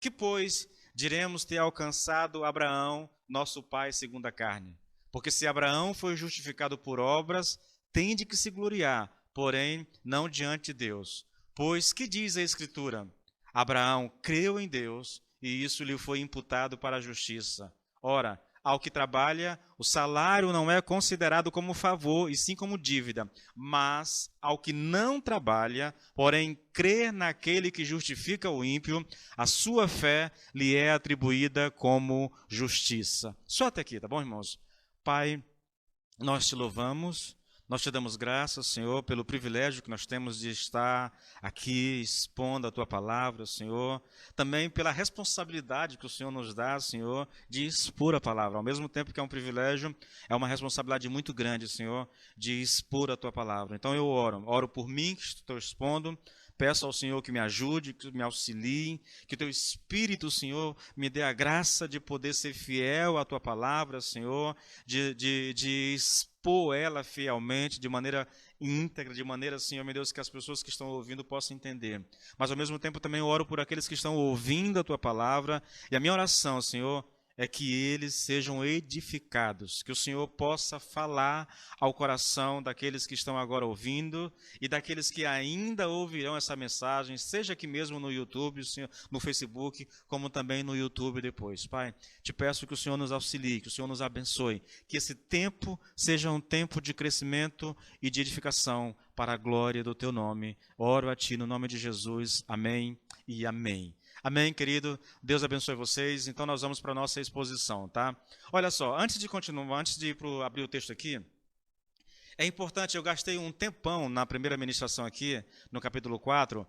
Que, pois, diremos ter alcançado Abraão, nosso pai segundo a carne? Porque se Abraão foi justificado por obras, tem de que se gloriar, porém, não diante de Deus. Pois que diz a Escritura? Abraão creu em Deus, e isso lhe foi imputado para a justiça. Ora, ao que trabalha, o salário não é considerado como favor, e sim como dívida. Mas ao que não trabalha, porém crê naquele que justifica o ímpio, a sua fé lhe é atribuída como justiça. Só até aqui, tá bom, irmãos? Pai, nós te louvamos, nós te damos graças, Senhor, pelo privilégio que nós temos de estar aqui expondo a tua palavra, Senhor. Também pela responsabilidade que o Senhor nos dá, Senhor, de expor a palavra. Ao mesmo tempo que é um privilégio, é uma responsabilidade muito grande, Senhor, de expor a tua palavra. Então eu oro por mim que estou expondo. Peço ao Senhor que me ajude, que me auxilie, que o teu Espírito, Senhor, me dê a graça de poder ser fiel à tua palavra, Senhor, de expor ela fielmente, de maneira íntegra, de maneira, Senhor, meu Deus, que as pessoas que estão ouvindo possam entender. Mas, ao mesmo tempo, também oro por aqueles que estão ouvindo a tua palavra, e a minha oração, Senhor, é que eles sejam edificados, que o Senhor possa falar ao coração daqueles que estão agora ouvindo e daqueles que ainda ouvirão essa mensagem, seja aqui mesmo no YouTube, no Facebook, como também no YouTube depois. Pai, te peço que o Senhor nos auxilie, que o Senhor nos abençoe, que esse tempo seja um tempo de crescimento e de edificação para a glória do teu nome. Oro a ti no nome de Jesus. Amém e amém. Amém, querido? Deus abençoe vocês. Então nós vamos para a nossa exposição, tá? Olha só, antes de continuar, antes de abrir o texto aqui, é importante, eu gastei um tempão na primeira ministração aqui, no capítulo 4,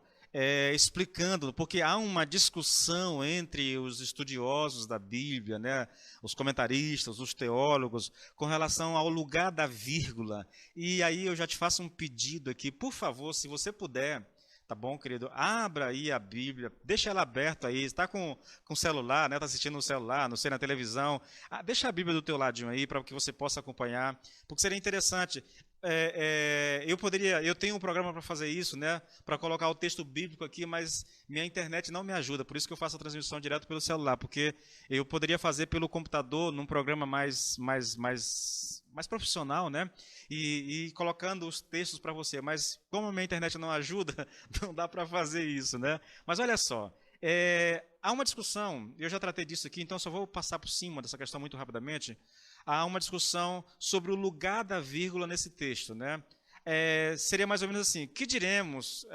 explicando, porque há uma discussão entre os estudiosos da Bíblia, né, os comentaristas, os teólogos, com relação ao lugar da vírgula. E aí eu já te faço um pedido aqui, por favor, se você puder. Tá bom, querido? Abra aí a Bíblia, deixa ela aberta aí. Está com o celular, né? Está assistindo no celular, não sei, na televisão. Deixa a Bíblia do teu ladinho aí para que você possa acompanhar, porque seria interessante. Eu tenho um programa para fazer isso, né? Para colocar o texto bíblico aqui, mas minha internet não me ajuda, por isso que eu faço a transmissão direto pelo celular, porque eu poderia fazer pelo computador num programa mais profissional, né? E colocando os textos para você, mas como a minha internet não ajuda, não dá para fazer isso, né? Mas olha só, há uma discussão, eu já tratei disso aqui, então só vou passar por cima dessa questão muito rapidamente. Há uma discussão sobre o lugar da vírgula nesse texto, né? Seria mais ou menos assim: que diremos,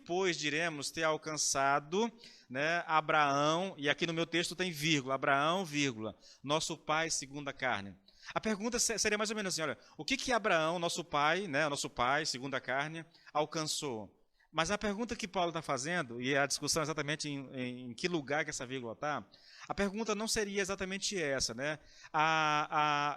pois diremos ter alcançado, né, Abraão, e aqui no meu texto tem vírgula, Abraão, vírgula, nosso pai segundo a carne. A pergunta seria mais ou menos assim: olha, o que Abraão, nosso pai, né, nosso pai segundo a carne, alcançou? Mas a pergunta que Paulo está fazendo, e a discussão exatamente em que lugar que essa vírgula está, a pergunta não seria exatamente essa, né?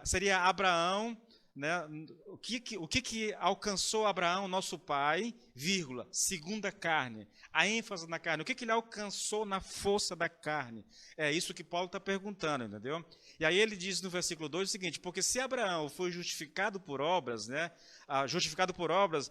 Seria Abraão, né? O que alcançou Abraão, nosso pai, vírgula, segundo a carne. A ênfase na carne. O que ele alcançou na força da carne? É isso que Paulo está perguntando, entendeu? E aí ele diz no versículo 2 o seguinte: porque se Abraão foi justificado por obras, né? Justificado por obras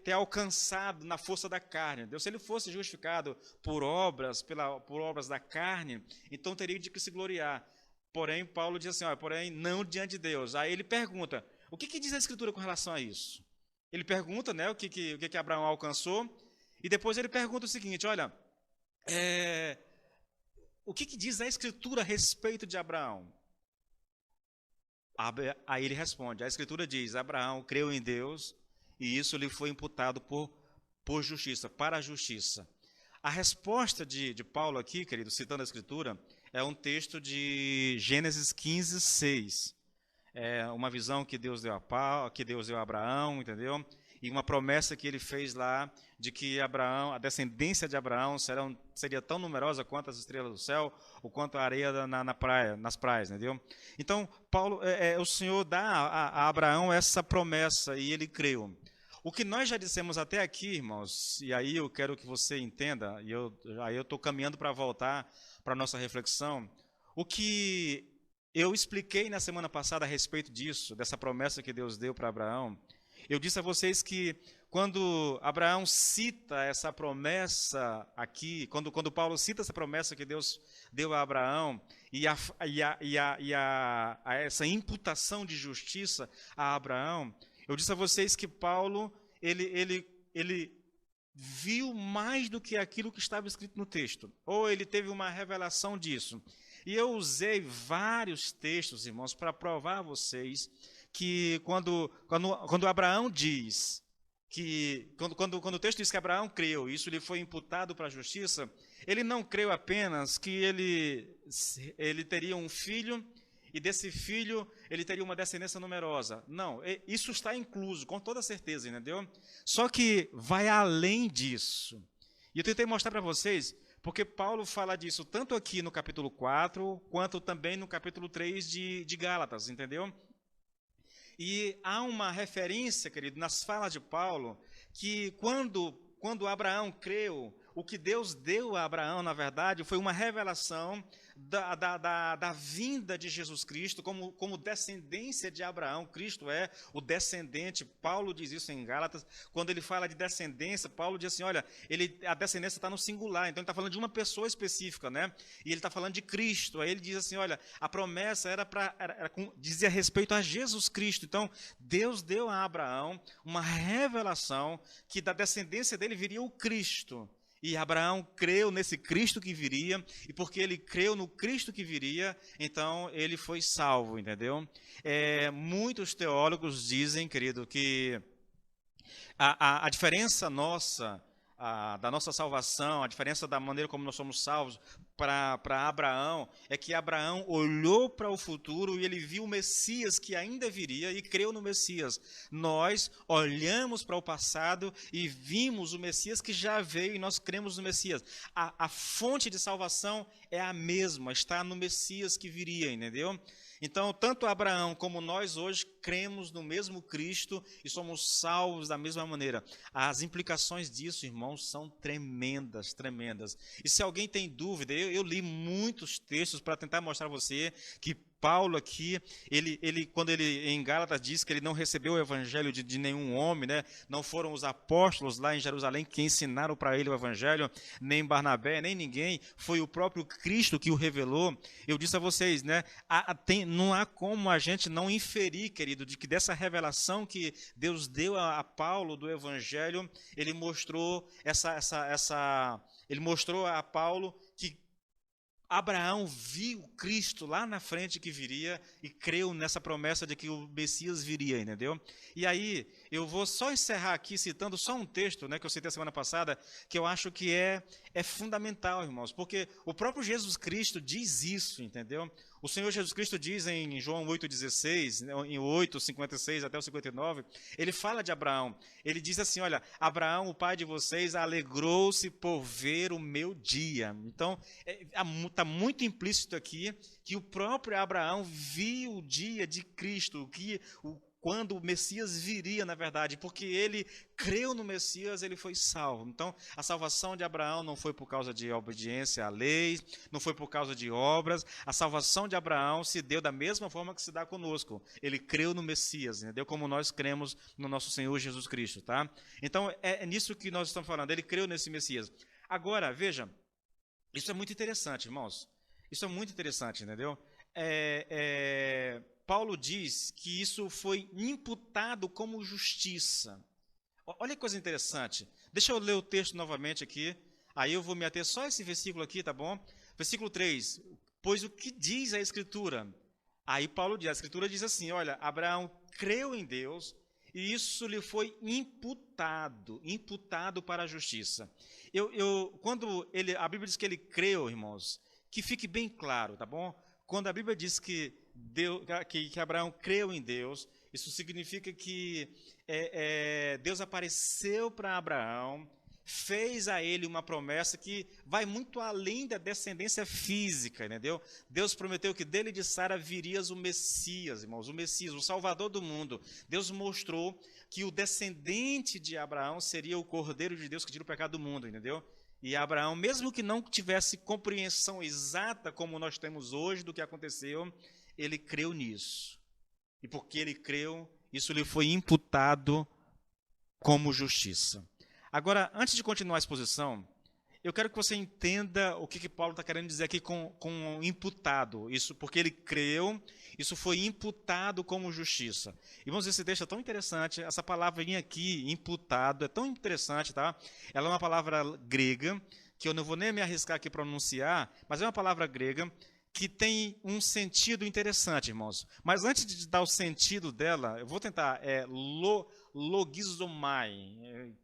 ter alcançado na força da carne. Entendeu? Se ele fosse justificado por obras, por obras da carne, então teria de que se gloriar. Porém, Paulo diz assim: porém, não diante de Deus. Aí ele pergunta: o que diz a Escritura com relação a isso? Ele pergunta, né, o que Abraão alcançou, e depois ele pergunta o seguinte: olha, o que diz a Escritura a respeito de Abraão? Aí ele responde: a Escritura diz, Abraão creu em Deus, e isso lhe foi imputado por justiça, para a justiça. A resposta de Paulo aqui, querido, citando a Escritura, é um texto de Gênesis 15, 6. É uma visão que Deus deu a Abraão, entendeu? E uma promessa que ele fez lá de que Abraão, a descendência de Abraão seria tão numerosa quanto as estrelas do céu, ou quanto a areia nas praias, entendeu? Então, Paulo, o Senhor dá a Abraão essa promessa e ele creu. O que nós já dissemos até aqui, irmãos, e aí eu quero que você entenda, e aí eu estou caminhando para voltar para a nossa reflexão, o que eu expliquei na semana passada a respeito disso, dessa promessa que Deus deu para Abraão, Eu disse a vocês que quando Abraão cita essa promessa aqui, quando Paulo cita essa promessa que Deus deu a Abraão essa imputação de justiça a Abraão, eu disse a vocês que Paulo ele viu mais do que aquilo que estava escrito no texto, ou ele teve uma revelação disso. E eu usei vários textos, irmãos, para provar a vocês que quando Abraão diz que, quando o texto diz que Abraão creu, isso lhe foi imputado para a justiça, ele não creu apenas que ele teria um filho, e desse filho ele teria uma descendência numerosa. Não, isso está incluso, com toda certeza, entendeu? Só que vai além disso. E eu tentei mostrar para vocês, porque Paulo fala disso tanto aqui no capítulo 4, quanto também no capítulo 3 de Gálatas, entendeu? E há uma referência, querido, nas falas de Paulo, que quando Abraão creu, o que Deus deu a Abraão, na verdade, foi uma revelação da vinda de Jesus Cristo como descendência de Abraão. Cristo é o descendente. Paulo diz isso em Gálatas. Quando ele fala de descendência, Paulo diz assim, olha, a descendência está no singular, então ele está falando de uma pessoa específica, né? E ele está falando de Cristo. Aí ele diz assim, olha, a promessa dizia respeito a Jesus Cristo. Então, Deus deu a Abraão uma revelação que da descendência dele viria o Cristo. E Abraão creu nesse Cristo que viria, e porque ele creu no Cristo que viria, então ele foi salvo, entendeu? Muitos teólogos dizem, querido, que a diferença nossa, da nossa salvação, a diferença da maneira como nós somos salvos para Abraão, é que Abraão olhou para o futuro e ele viu o Messias que ainda viria e creu no Messias. Nós olhamos para o passado e vimos o Messias que já veio e nós cremos no Messias. A fonte de salvação é a mesma, está no Messias que viria, entendeu? Então, tanto Abraão como nós hoje cremos no mesmo Cristo e somos salvos da mesma maneira. As implicações disso, irmãos, são tremendas, tremendas. E se alguém tem dúvida, eu li muitos textos para tentar mostrar a você que Paulo aqui, quando ele em Gálatas diz que ele não recebeu o evangelho de nenhum homem, né? Não foram os apóstolos lá em Jerusalém que ensinaram para ele o evangelho, nem Barnabé, nem ninguém, foi o próprio Cristo que o revelou. Eu disse a vocês, né? Não há como a gente não inferir, querido, de que dessa revelação que Deus deu a Paulo do evangelho, ele mostrou ele mostrou a Paulo que Abraão viu Cristo lá na frente que viria e creu nessa promessa de que o Messias viria, entendeu? E aí, eu vou só encerrar aqui citando só um texto, né, que eu citei a semana passada, que eu acho que é fundamental, irmãos, porque o próprio Jesus Cristo diz isso, entendeu? O Senhor Jesus Cristo diz em João 8,16, em 8,56 até o 59, ele fala de Abraão. Ele diz assim, olha, Abraão, o pai de vocês, alegrou-se por ver o meu dia. Então, está muito implícito aqui que o próprio Abraão viu o dia de Cristo, quando o Messias viria, na verdade, porque ele creu no Messias, ele foi salvo. Então, a salvação de Abraão não foi por causa de obediência à lei, não foi por causa de obras. A salvação de Abraão se deu da mesma forma que se dá conosco. Ele creu no Messias, entendeu? Como nós cremos no nosso Senhor Jesus Cristo, tá? Então, é nisso que nós estamos falando. Ele creu nesse Messias. Agora, veja, isso é muito interessante, irmãos. Isso é muito interessante, entendeu? Paulo diz que isso foi imputado como justiça. Olha que coisa interessante. Deixa eu ler o texto novamente aqui. Aí eu vou me ater só a esse versículo aqui, tá bom? Versículo 3. Pois o que diz a Escritura? Aí Paulo diz, a Escritura diz assim, olha, Abraão creu em Deus e isso lhe foi imputado para a justiça. Quando a Bíblia diz que ele creu, irmãos, que fique bem claro, tá bom? Quando a Bíblia diz que Abraão creu em Deus, isso significa que Deus apareceu para Abraão, fez a ele uma promessa que vai muito além da descendência física, entendeu? Deus prometeu que dele de Sara virias o Messias, irmãos, o Messias, o Salvador do mundo. Deus mostrou que o descendente de Abraão seria o Cordeiro de Deus que tira o pecado do mundo, entendeu? E Abraão, mesmo que não tivesse compreensão exata como nós temos hoje do que aconteceu, ele creu nisso. E porque ele creu, isso lhe foi imputado como justiça. Agora, antes de continuar a exposição, eu quero que você entenda o que Paulo está querendo dizer aqui com imputado. Isso porque ele creu, isso foi imputado como justiça. Irmãos, esse texto é tão interessante, essa palavrinha aqui, imputado, é tão interessante, tá? Ela é uma palavra grega, que eu não vou nem me arriscar aqui a pronunciar, mas é uma palavra grega que tem um sentido interessante, irmãos. Mas antes de dar o sentido dela, eu vou tentar, logizomai.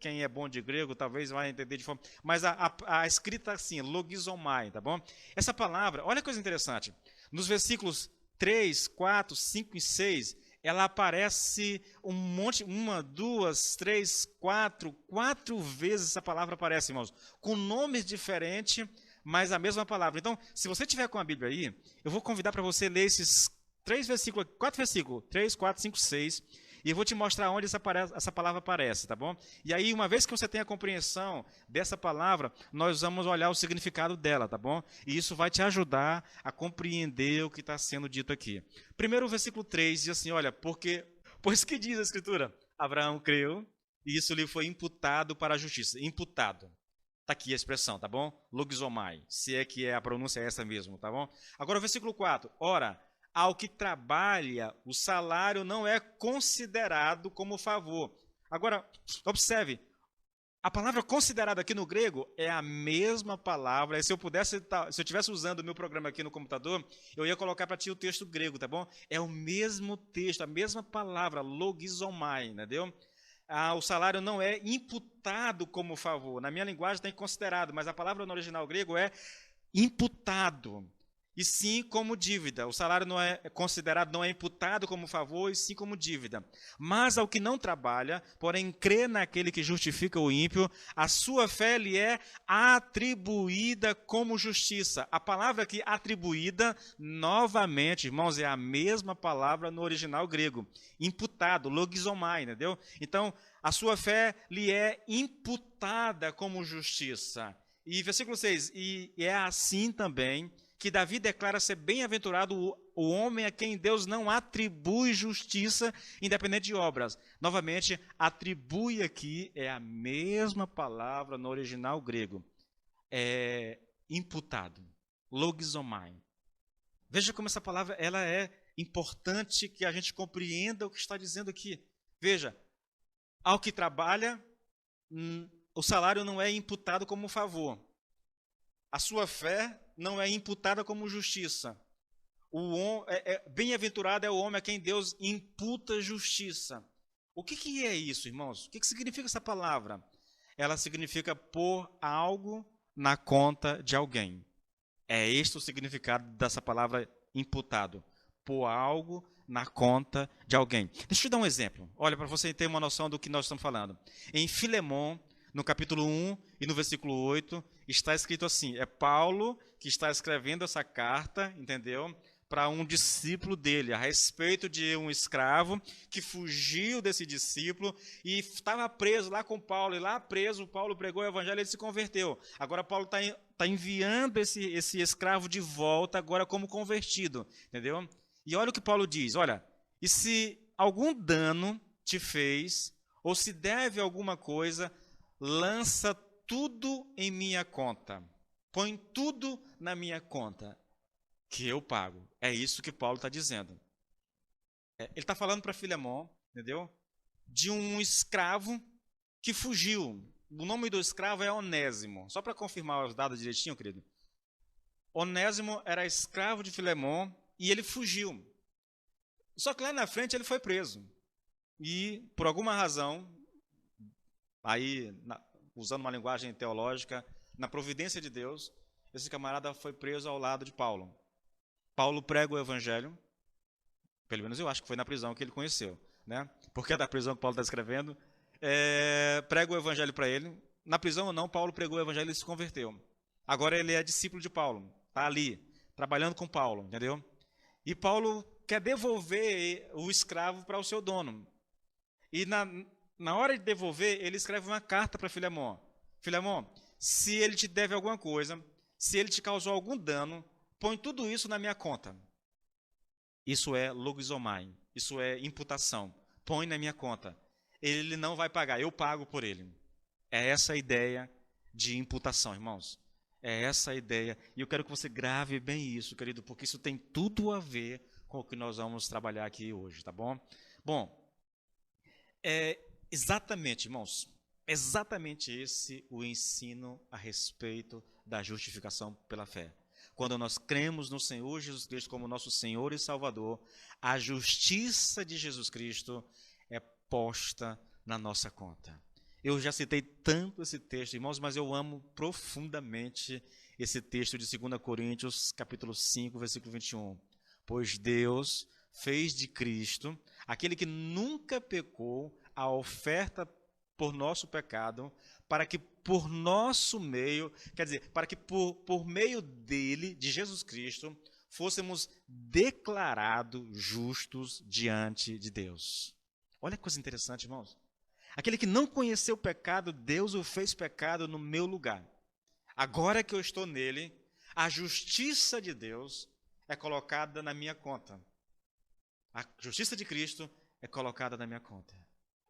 Quem é bom de grego talvez vai entender de forma... Mas a escrita assim, logizomai, tá bom? Essa palavra, olha que coisa interessante. Nos versículos 3, 4, 5 e 6, ela aparece um monte, 1, 2, 3, 4 vezes essa palavra aparece, irmãos. Com nomes diferentes, mas a mesma palavra. Então, se você tiver com a Bíblia aí, eu vou convidar para você ler esses 4 versículos, 3, 4, 5, 6, e eu vou te mostrar onde essa palavra aparece, tá bom? E aí, uma vez que você tem a compreensão dessa palavra, nós vamos olhar o significado dela, tá bom? E isso vai te ajudar a compreender o que está sendo dito aqui. Primeiro, o versículo 3 diz assim, olha, pois que diz a Escritura? Abraão creu, e isso lhe foi imputado para a justiça. Imputado. Está aqui a expressão, tá bom? Logizomai, se é que a pronúncia é essa mesmo, tá bom? Agora o versículo 4. Ora, ao que trabalha, o salário não é considerado como favor. Agora, observe, a palavra considerada aqui no grego é a mesma palavra. Se eu estivesse usando o meu programa aqui no computador, eu ia colocar para ti o texto grego, tá bom? É o mesmo texto, a mesma palavra, logizomai, entendeu? O salário não é imputado como favor. Na minha linguagem está considerado, mas a palavra no original grego é imputado, e sim como dívida. O salário não é considerado, não é imputado como favor, e sim como dívida. Mas ao que não trabalha, porém crê naquele que justifica o ímpio, a sua fé lhe é atribuída como justiça. A palavra aqui, atribuída, novamente, irmãos, é a mesma palavra no original grego. Imputado, logizomai, entendeu? Então, a sua fé lhe é imputada como justiça. E versículo 6, e é assim também que Davi declara ser bem-aventurado o homem a quem Deus não atribui justiça independente de obras. Novamente, atribui aqui é a mesma palavra no original grego. É imputado, logizomai. Veja como essa palavra ela é importante que a gente compreenda o que está dizendo aqui. Veja, ao que trabalha, o salário não é imputado como favor. A sua fé não é imputada como justiça. Bem-aventurado é o homem a quem Deus imputa justiça. O que é isso, irmãos? O que significa essa palavra? Ela significa pôr algo na conta de alguém. É este o significado dessa palavra imputado. Pôr algo na conta de alguém. Deixa eu te dar um exemplo. Olha, para você ter uma noção do que nós estamos falando. Em Filemon, no capítulo 1 e no versículo 8, está escrito assim, é Paulo que está escrevendo essa carta, entendeu? Para um discípulo dele, a respeito de um escravo que fugiu desse discípulo e estava preso lá com Paulo, e lá preso, Paulo pregou o evangelho e ele se converteu. Agora Paulo está enviando esse escravo de volta, agora como convertido, entendeu? E olha o que Paulo diz, olha, e se algum dano te fez, ou se deve alguma coisa, lança tudo em minha conta. Põe tudo na minha conta, que eu pago. É isso que Paulo está dizendo. Ele está falando para Filemon, entendeu? De um escravo que fugiu. O nome do escravo é Onésimo. Só para confirmar os dados direitinho, querido. Onésimo era escravo de Filemon e ele fugiu. Só que lá na frente ele foi preso. E, por alguma razão, aí, usando uma linguagem teológica, na providência de Deus, esse camarada foi preso ao lado de Paulo. Paulo prega o evangelho, pelo menos eu acho que foi na prisão que ele conheceu, né? Porque é da prisão que Paulo está escrevendo. Prega o evangelho para ele. Na prisão ou não, Paulo pregou o evangelho e se converteu. Agora ele é discípulo de Paulo, está ali, trabalhando com Paulo, entendeu? E Paulo quer devolver o escravo para o seu dono. E na hora de devolver, ele escreve uma carta para Filemon. Filemon, se ele te deve alguma coisa, se ele te causou algum dano, põe tudo isso na minha conta. Isso é logizomai, isso é imputação. põe na minha conta. Ele não vai pagar, eu pago por ele. É essa a ideia de imputação, irmãos. É essa a ideia. E eu quero que você grave bem isso, querido, porque isso tem tudo a ver com o que nós vamos trabalhar aqui hoje, tá bom? Bom, é exatamente, irmãos, exatamente esse o ensino a respeito da justificação pela fé. Quando nós cremos no Senhor Jesus Cristo como nosso Senhor e Salvador, a justiça de Jesus Cristo é posta na nossa conta. Eu já citei tanto esse texto, irmãos, mas eu amo profundamente esse texto de 2 Coríntios, capítulo 5, versículo 21. Pois Deus fez de Cristo, aquele que nunca pecou, a oferta por nosso pecado, para que por nosso meio, quer dizer, para que por meio dele, de Jesus Cristo, fôssemos declarados justos diante de Deus. Olha que coisa interessante, irmãos. Aquele que não conheceu o pecado, Deus o fez pecado no meu lugar. Agora que eu estou nele, a justiça de Deus é colocada na minha conta. A justiça de Cristo é colocada na minha conta.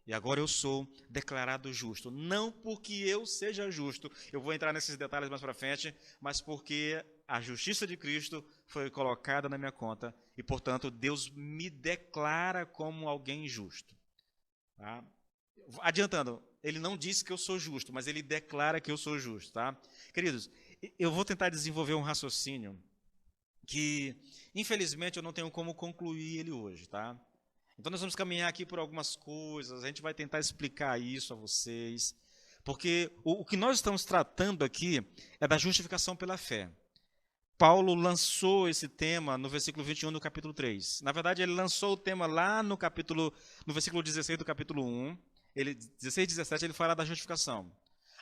E agora eu sou declarado justo. Não porque eu seja justo, eu vou entrar nesses detalhes mais para frente, mas porque a justiça de Cristo foi colocada na minha conta e, portanto, Deus me declara como alguém justo. Tá? Adiantando, ele não disse que eu sou justo, mas ele declara que eu sou justo, tá? Queridos, eu vou tentar desenvolver um raciocínio que, infelizmente, eu não tenho como concluir ele hoje, tá? Então nós vamos caminhar aqui por algumas coisas, a gente vai tentar explicar isso a vocês, porque o que nós estamos tratando aqui é da justificação pela fé. Paulo lançou esse tema no versículo 21 do capítulo 3. Na verdade, ele lançou o tema lá no versículo 16 do capítulo 1. 16 e 17, ele fala da justificação.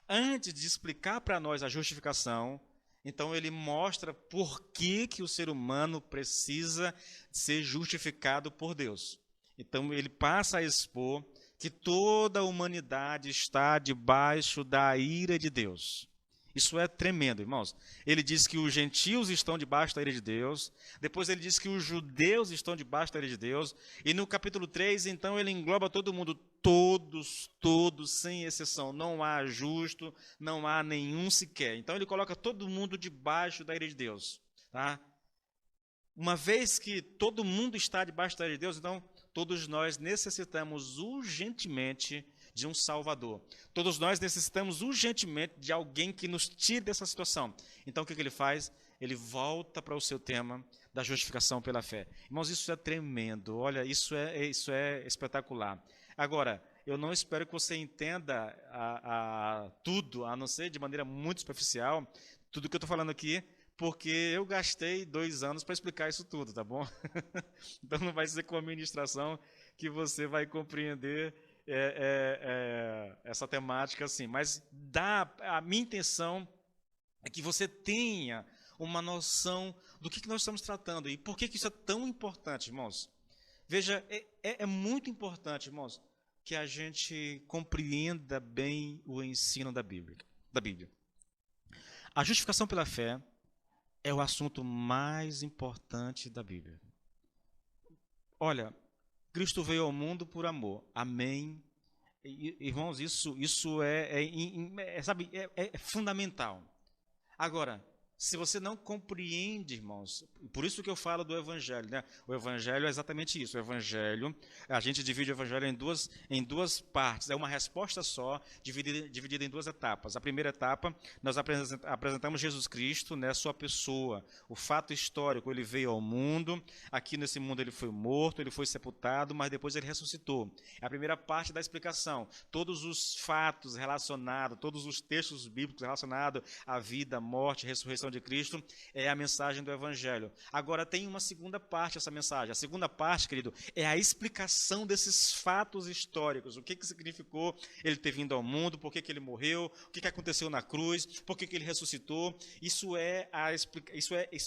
Antes de explicar para nós a justificação, então ele mostra por que o ser humano precisa ser justificado por Deus. Então ele passa a expor que toda a humanidade está debaixo da ira de Deus. Isso é tremendo, irmãos. Ele diz que os gentios estão debaixo da ira de Deus. Depois ele diz que os judeus estão debaixo da ira de Deus. E no capítulo 3, então, ele engloba todo mundo. Todos, sem exceção. Não há justo, não há nenhum sequer. Então ele coloca todo mundo debaixo da ira de Deus. Tá? Uma vez que todo mundo está debaixo da ira de Deus, então todos nós necessitamos urgentemente de um Salvador. Todos nós necessitamos urgentemente de alguém que nos tire dessa situação. Então o que ele faz? Ele volta para o seu tema da justificação pela fé. Irmãos, isso é tremendo. Olha, isso é espetacular. Agora, eu não espero que você entenda tudo, a não ser de maneira muito superficial, tudo que eu estou falando aqui, porque eu gastei 2 anos para explicar isso tudo, tá bom? Então não vai ser com a ministração que você vai compreender essa temática assim. Mas a minha intenção é que você tenha uma noção do que nós estamos tratando e por que isso é tão importante, irmãos. Veja, é muito importante, irmãos, que a gente compreenda bem o ensino da Bíblia. A justificação pela fé é o assunto mais importante da Bíblia. Olha, Cristo veio ao mundo por amor. Amém. Irmãos, isso é fundamental. Agora, se você não compreende, irmãos, por isso que eu falo do Evangelho, né? O Evangelho é exatamente isso. O Evangelho, a gente divide o Evangelho em duas partes. É uma resposta só, dividida em 2 etapas. A primeira etapa, nós apresentamos Jesus Cristo, né, sua pessoa, o fato histórico. Ele veio ao mundo, aqui nesse mundo ele foi morto, ele foi sepultado, mas depois ele ressuscitou. É a primeira parte da explicação. Todos os fatos relacionados, todos os textos bíblicos relacionados à vida, morte, ressurreição de Cristo, é a mensagem do Evangelho. Agora tem uma segunda parte essa mensagem. A segunda parte, querido, é a explicação desses fatos históricos. O que significou ele ter vindo ao mundo, por que ele morreu, o que aconteceu na cruz, por que ele ressuscitou. Isso é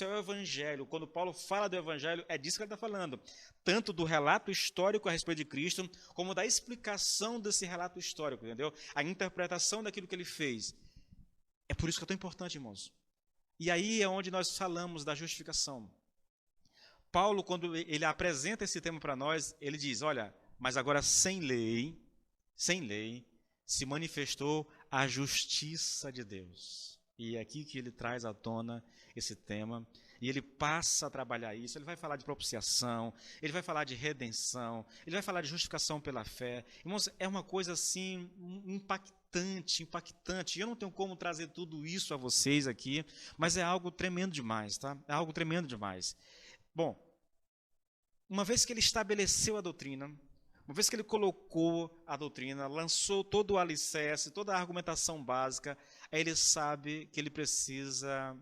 o Evangelho. Quando Paulo fala do Evangelho, é disso que ele está falando. Tanto do relato histórico a respeito de Cristo, como da explicação desse relato histórico, entendeu? A interpretação daquilo que ele fez. É por isso que é tão importante, irmãos. E aí é onde nós falamos da justificação. Paulo, quando ele apresenta esse tema para nós, ele diz, olha, Mas agora sem lei, se manifestou a justiça de Deus. E é aqui que ele traz à tona esse tema, e ele passa a trabalhar isso. Ele vai falar de propiciação, ele vai falar de redenção, ele vai falar de justificação pela fé. Irmãos, é uma coisa assim impactante. E eu não tenho como trazer tudo isso a vocês aqui, mas é algo tremendo demais, tá? É algo tremendo demais. Bom, uma vez que ele estabeleceu a doutrina, uma vez que ele colocou a doutrina, lançou todo o alicerce, toda a argumentação básica, aí ele sabe que ele precisa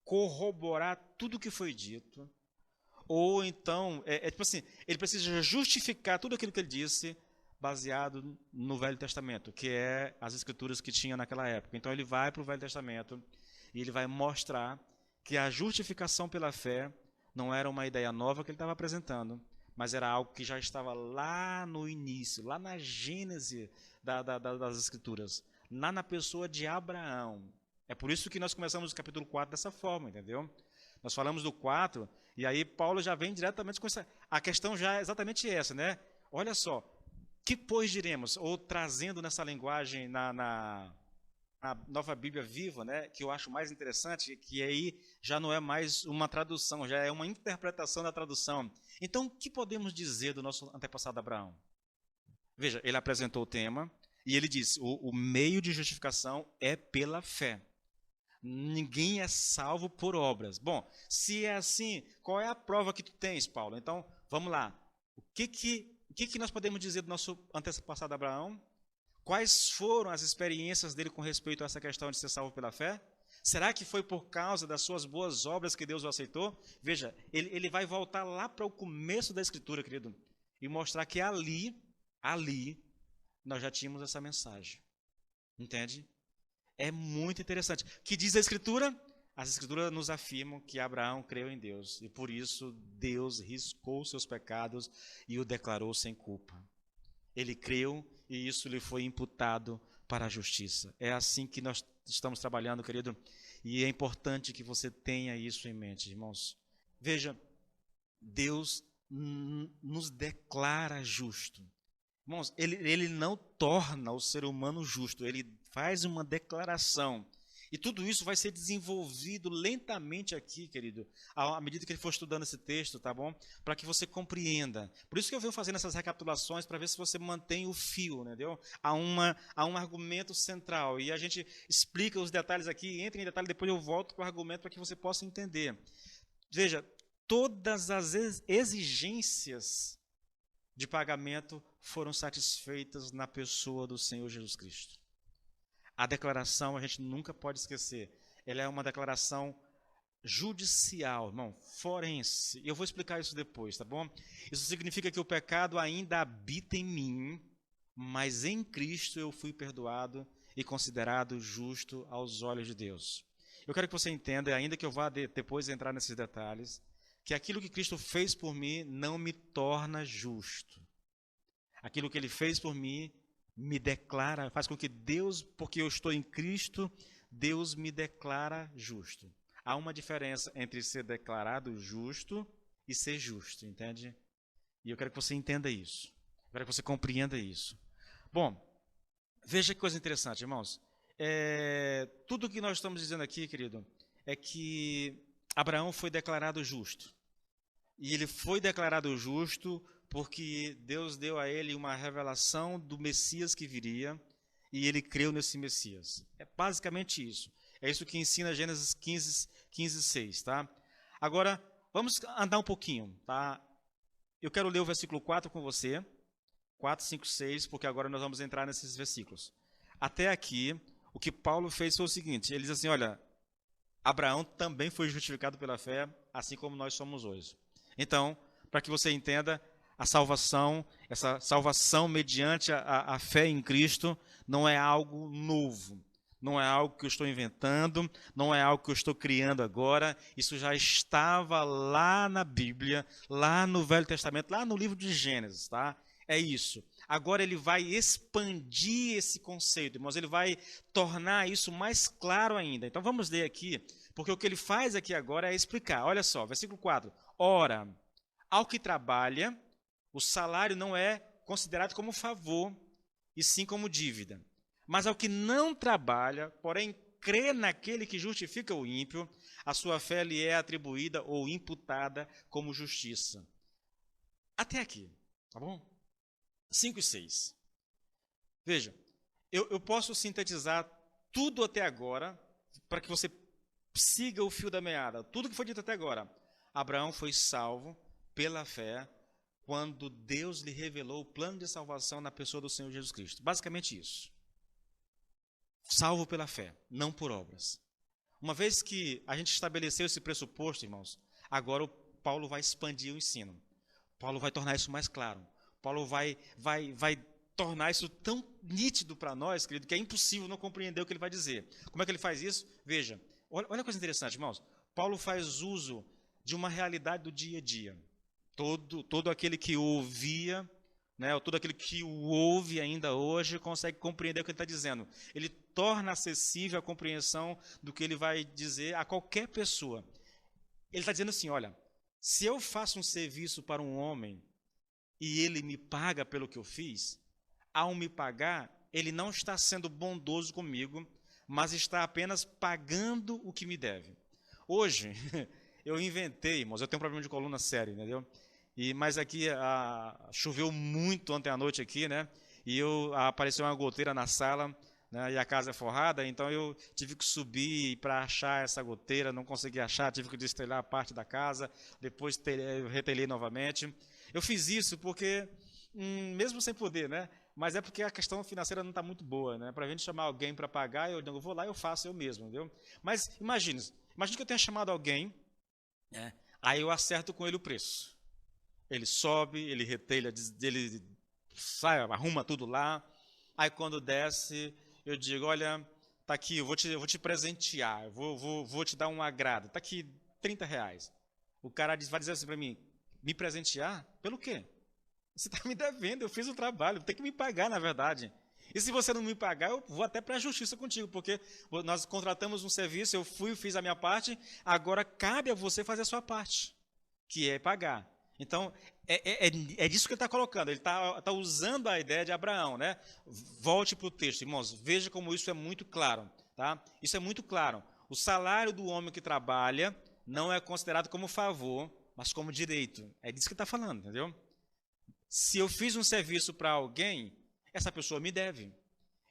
corroborar tudo o que foi dito, ou então, tipo assim, ele precisa justificar tudo aquilo que ele disse, baseado no Velho Testamento, que é as escrituras que tinha naquela época. Então ele vai para o Velho Testamento e ele vai mostrar que a justificação pela fé não era uma ideia nova que ele estava apresentando, mas era algo que já estava lá no início, lá na gênese das escrituras, lá na pessoa de Abraão. É por isso que nós começamos o capítulo 4 dessa forma, entendeu? Nós falamos do 4, e aí Paulo já vem diretamente com essa... A questão já é exatamente essa, né? Olha só, que pois diremos? Ou trazendo nessa linguagem na Nova Bíblia Viva, né? Que eu acho mais interessante, que aí já não é mais uma tradução, já é uma interpretação da tradução. Então, o que podemos dizer do nosso antepassado Abraão? Veja, ele apresentou o tema, e ele disse, o meio de justificação é pela fé. Ninguém é salvo por obras. Bom, se é assim, qual é a prova que tu tens, Paulo? Então, vamos lá. O que nós podemos dizer do nosso antepassado Abraão? Quais foram as experiências dele com respeito a essa questão de ser salvo pela fé? Será que foi por causa das suas boas obras que Deus o aceitou? Veja, ele vai voltar lá para o começo da Escritura, querido, e mostrar que ali, nós já tínhamos essa mensagem. Entende? É muito interessante. O que diz a Escritura? As Escrituras nos afirmam que Abraão creu em Deus, e por isso Deus riscou seus pecados e o declarou sem culpa. Ele creu e isso lhe foi imputado para a justiça. É assim que nós estamos trabalhando, querido, e é importante que você tenha isso em mente, irmãos. Veja, Deus nos declara justo. Irmãos, ele não torna o ser humano justo, ele faz uma declaração. E tudo isso vai ser desenvolvido lentamente aqui, querido, à medida que ele for estudando esse texto, tá bom? Para que você compreenda. Por isso que eu venho fazendo essas recapitulações, para ver se você mantém o fio, entendeu? Há um argumento central. E a gente explica os detalhes aqui, entra em detalhe, depois eu volto para o argumento para que você possa entender. Veja, todas as exigências de pagamento foram satisfeitas na pessoa do Senhor Jesus Cristo. A declaração, a gente nunca pode esquecer, ela é uma declaração judicial, irmão, forense. Eu vou explicar isso depois, tá bom? Isso significa que o pecado ainda habita em mim, mas em Cristo eu fui perdoado e considerado justo aos olhos de Deus. Eu quero que você entenda, ainda que eu vá depois entrar nesses detalhes, que aquilo que Cristo fez por mim não me torna justo. Aquilo que Ele fez por mim me declara, faz com que Deus, porque eu estou em Cristo, Deus me declara justo. Há uma diferença entre ser declarado justo e ser justo, entende? E eu quero que você entenda isso. Eu quero que você compreenda isso. Bom, veja que coisa interessante, irmãos. Tudo o que nós estamos dizendo aqui, querido, é que Abraão foi declarado justo. E ele foi declarado justo porque Deus deu a ele uma revelação do Messias que viria, e ele creu nesse Messias. É basicamente isso. É isso que ensina Gênesis 15:6, tá? Agora, vamos andar um pouquinho, tá? Eu quero ler o versículo 4 com você, 4, 5, 6, porque agora nós vamos entrar nesses versículos. Até aqui, o que Paulo fez foi o seguinte, ele diz assim, olha, Abraão também foi justificado pela fé, assim como nós somos hoje. Então, para que você entenda, a salvação, essa salvação mediante a fé em Cristo, não é algo novo, não é algo que eu estou inventando, não é algo que eu estou criando agora, isso já estava lá na Bíblia, lá no Velho Testamento, lá no livro de Gênesis, tá? É isso. Agora ele vai expandir esse conceito, irmãos, ele vai tornar isso mais claro ainda. Então vamos ler aqui, porque o que ele faz aqui agora é explicar. Olha só, versículo 4. Ora, ao que trabalha, O salário não é considerado como favor, e sim como dívida. Mas ao que não trabalha, porém crê naquele que justifica o ímpio, a sua fé lhe é atribuída ou imputada como justiça. Até aqui, tá bom? 5 e 6. Veja, eu posso sintetizar tudo até agora, para que você siga o fio da meada. Tudo que foi dito até agora. Abraão foi salvo pela fé, quando Deus lhe revelou o plano de salvação na pessoa do Senhor Jesus Cristo. Basicamente isso. Salvo pela fé, não por obras. Uma vez que a gente estabeleceu esse pressuposto, irmãos, agora o Paulo vai expandir o ensino. Paulo vai tornar isso mais claro. Paulo vai tornar isso tão nítido para nós, querido, que é impossível não compreender o que ele vai dizer. Como é que ele faz isso? Veja, olha a coisa interessante, irmãos. Paulo faz uso de uma realidade do dia a dia. Todo aquele que ouvia, né, ou todo aquele que o ouve ainda hoje, consegue compreender o que ele está dizendo. Ele torna acessível a compreensão do que ele vai dizer a qualquer pessoa. Ele está dizendo assim, olha, se eu faço um serviço para um homem e ele me paga pelo que eu fiz, ao me pagar, ele não está sendo bondoso comigo, mas está apenas pagando o que me deve. Hoje, eu inventei, irmãos, eu tenho um problema de coluna sério, entendeu? Mas aqui choveu muito ontem à noite aqui, né? E apareceu uma goteira na sala, né? E a casa é forrada, então eu tive que subir para achar essa goteira, não consegui achar, tive que destelhar a parte da casa, depois eu retelhei novamente. Eu fiz isso porque, mesmo sem poder, né? Mas é porque a questão financeira não está muito boa, né? Para a gente chamar alguém para pagar, eu vou lá e eu faço eu mesmo, entendeu? Mas imagine que eu tenha chamado alguém, né? Aí eu acerto com ele o preço. Ele sobe, ele retelha, ele sai, arruma tudo lá. Aí quando desce, eu digo, olha, tá aqui, eu vou te presentear, eu vou te dar um agrado. Tá aqui, R$30. O cara vai dizer assim para mim, me presentear? Pelo quê? Você está me devendo, eu fiz o trabalho, tem que me pagar, na verdade. E se você não me pagar, eu vou até para a justiça contigo, porque nós contratamos um serviço, eu fiz a minha parte, agora cabe a você fazer a sua parte, que é pagar. Então, é disso que ele está colocando. Ele está usando a ideia de Abraão, né? Volte para o texto, irmãos. Veja como isso é muito claro, tá? Isso é muito claro. O salário do homem que trabalha não é considerado como favor, mas como direito. É disso que ele está falando, entendeu? Se eu fiz um serviço para alguém, essa pessoa me deve.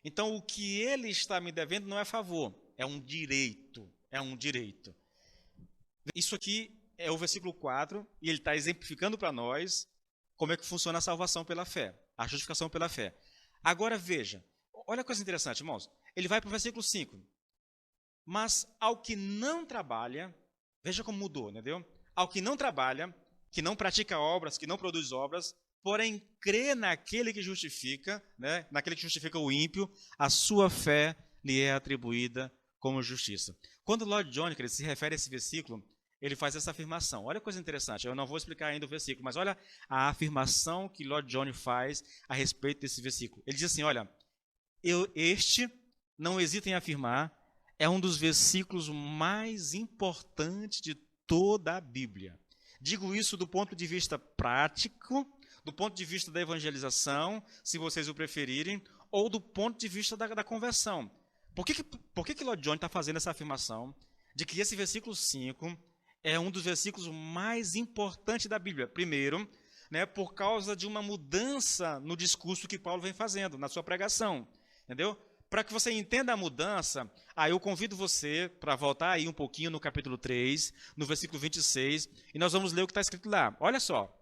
Então, o que ele está me devendo não é favor, é um direito. É um direito. Isso aqui é o versículo 4, e ele está exemplificando para nós como é que funciona a salvação pela fé, a justificação pela fé. Agora veja, olha a coisa interessante, irmãos. Ele vai para o versículo 5. Mas ao que não trabalha, veja como mudou, entendeu? Ao que não trabalha, que não pratica obras, que não produz obras, porém crê naquele que justifica, né? Naquele que justifica o ímpio, a sua fé lhe é atribuída como justiça. Quando Lloyd Jones se refere a esse versículo, ele faz essa afirmação. Olha que coisa interessante, eu não vou explicar ainda o versículo, mas olha a afirmação que Lloyd Jones faz a respeito desse versículo. Ele diz assim, olha, não hesito em afirmar, é um dos versículos mais importantes de toda a Bíblia. Digo isso do ponto de vista prático, do ponto de vista da evangelização, se vocês o preferirem, ou do ponto de vista da conversão. Por que Lloyd Jones está fazendo essa afirmação de que esse versículo 5 é um dos versículos mais importantes da Bíblia? Primeiro, né, por causa de uma mudança no discurso que Paulo vem fazendo, na sua pregação. Entendeu? Para que você entenda a mudança, aí eu convido você para voltar aí um pouquinho no capítulo 3, no versículo 26, e nós vamos ler o que está escrito lá. Olha só,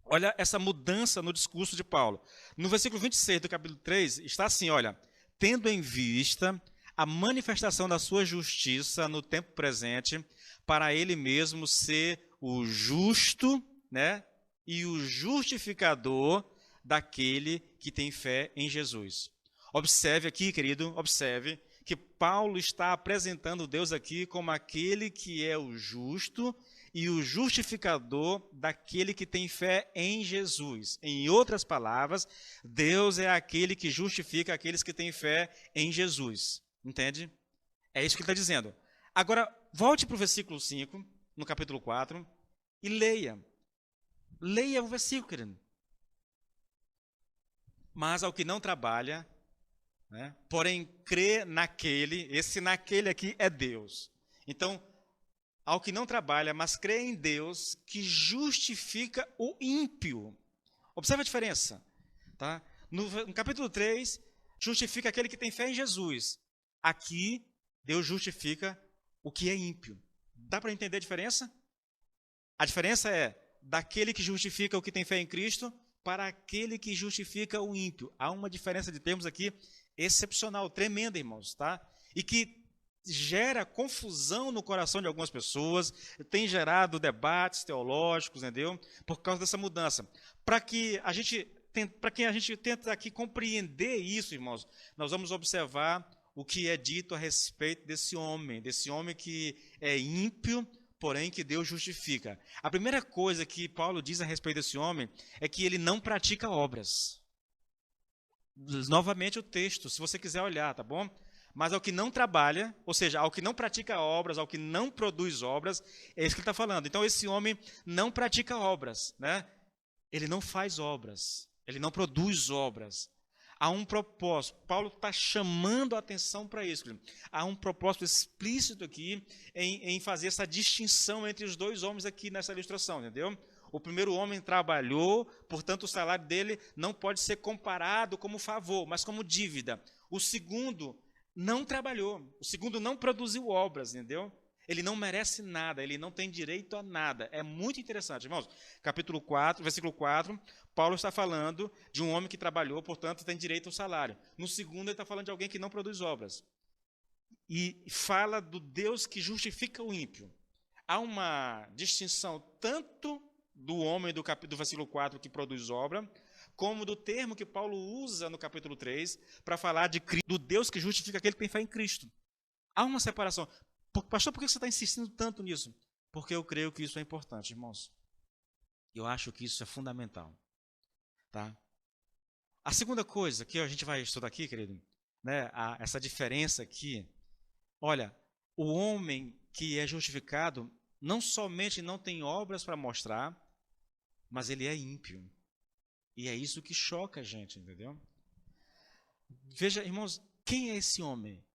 olha essa mudança no discurso de Paulo. No versículo 26 do capítulo 3, está assim, olha, tendo em vista a manifestação da sua justiça no tempo presente, para ele mesmo ser o justo, né, e o justificador daquele que tem fé em Jesus. Observe aqui, querido, observe que Paulo está apresentando Deus aqui como aquele que é o justo e o justificador daquele que tem fé em Jesus. Em outras palavras, Deus é aquele que justifica aqueles que têm fé em Jesus. Entende? É isso que ele está dizendo. Agora, volte para o versículo 5, no capítulo 4, e leia. Leia o versículo, querido. Mas ao que não trabalha, né, porém crê naquele, esse naquele aqui é Deus. Então, ao que não trabalha, mas crê em Deus, que justifica o ímpio. Observe a diferença. Tá? No capítulo 3, justifica aquele que tem fé em Jesus. Aqui, Deus justifica o que é ímpio. Dá para entender a diferença? A diferença é daquele que justifica o que tem fé em Cristo para aquele que justifica o ímpio. Há uma diferença de termos aqui excepcional, tremenda, irmãos, tá? E que gera confusão no coração de algumas pessoas, tem gerado debates teológicos, entendeu? Por causa dessa mudança. Para que a gente tente aqui compreender isso, irmãos, nós vamos observar o que é dito a respeito desse homem que é ímpio, porém que Deus justifica. A primeira coisa que Paulo diz a respeito desse homem é que ele não pratica obras. Novamente o texto, se você quiser olhar, tá bom? Mas ao que não trabalha, ou seja, ao que não pratica obras, ao que não produz obras, é isso que ele está falando. Então esse homem não pratica obras, né? Ele não faz obras, ele não produz obras. Há um propósito. Paulo está chamando a atenção para isso. Há um propósito explícito aqui em fazer essa distinção entre os dois homens aqui nessa ilustração, entendeu? O primeiro homem trabalhou, portanto o salário dele não pode ser comparado como favor, mas como dívida. O segundo não trabalhou, o segundo não produziu obras, entendeu? Ele não merece nada, ele não tem direito a nada. É muito interessante, irmãos. Capítulo 4, versículo 4, Paulo está falando de um homem que trabalhou, portanto, tem direito ao salário. No segundo, ele está falando de alguém que não produz obras. E fala do Deus que justifica o ímpio. Há uma distinção tanto do homem do versículo 4 que produz obra, como do termo que Paulo usa no capítulo 3 para falar do Deus que justifica aquele que tem fé em Cristo. Há uma separação. Pastor, por que você está insistindo tanto nisso? Porque eu creio que isso é importante, irmãos. Eu acho que isso é fundamental. Tá? A segunda coisa que a gente vai estudar aqui, querido, né, essa diferença aqui. Olha, o homem que é justificado não somente não tem obras para mostrar, mas ele é ímpio. E é isso que choca a gente, entendeu? Veja, irmãos, quem é esse homem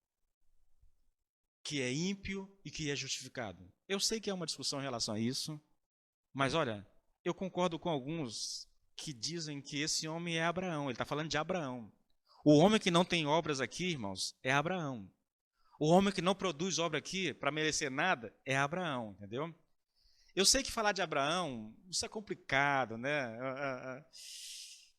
que é ímpio e que é justificado? Eu sei que há uma discussão em relação a isso, mas olha, eu concordo com alguns que dizem que esse homem é Abraão. Ele está falando de Abraão. O homem que não tem obras aqui, irmãos, é Abraão. O homem que não produz obra aqui para merecer nada é Abraão, entendeu? Eu sei que falar de Abraão, isso é complicado, né?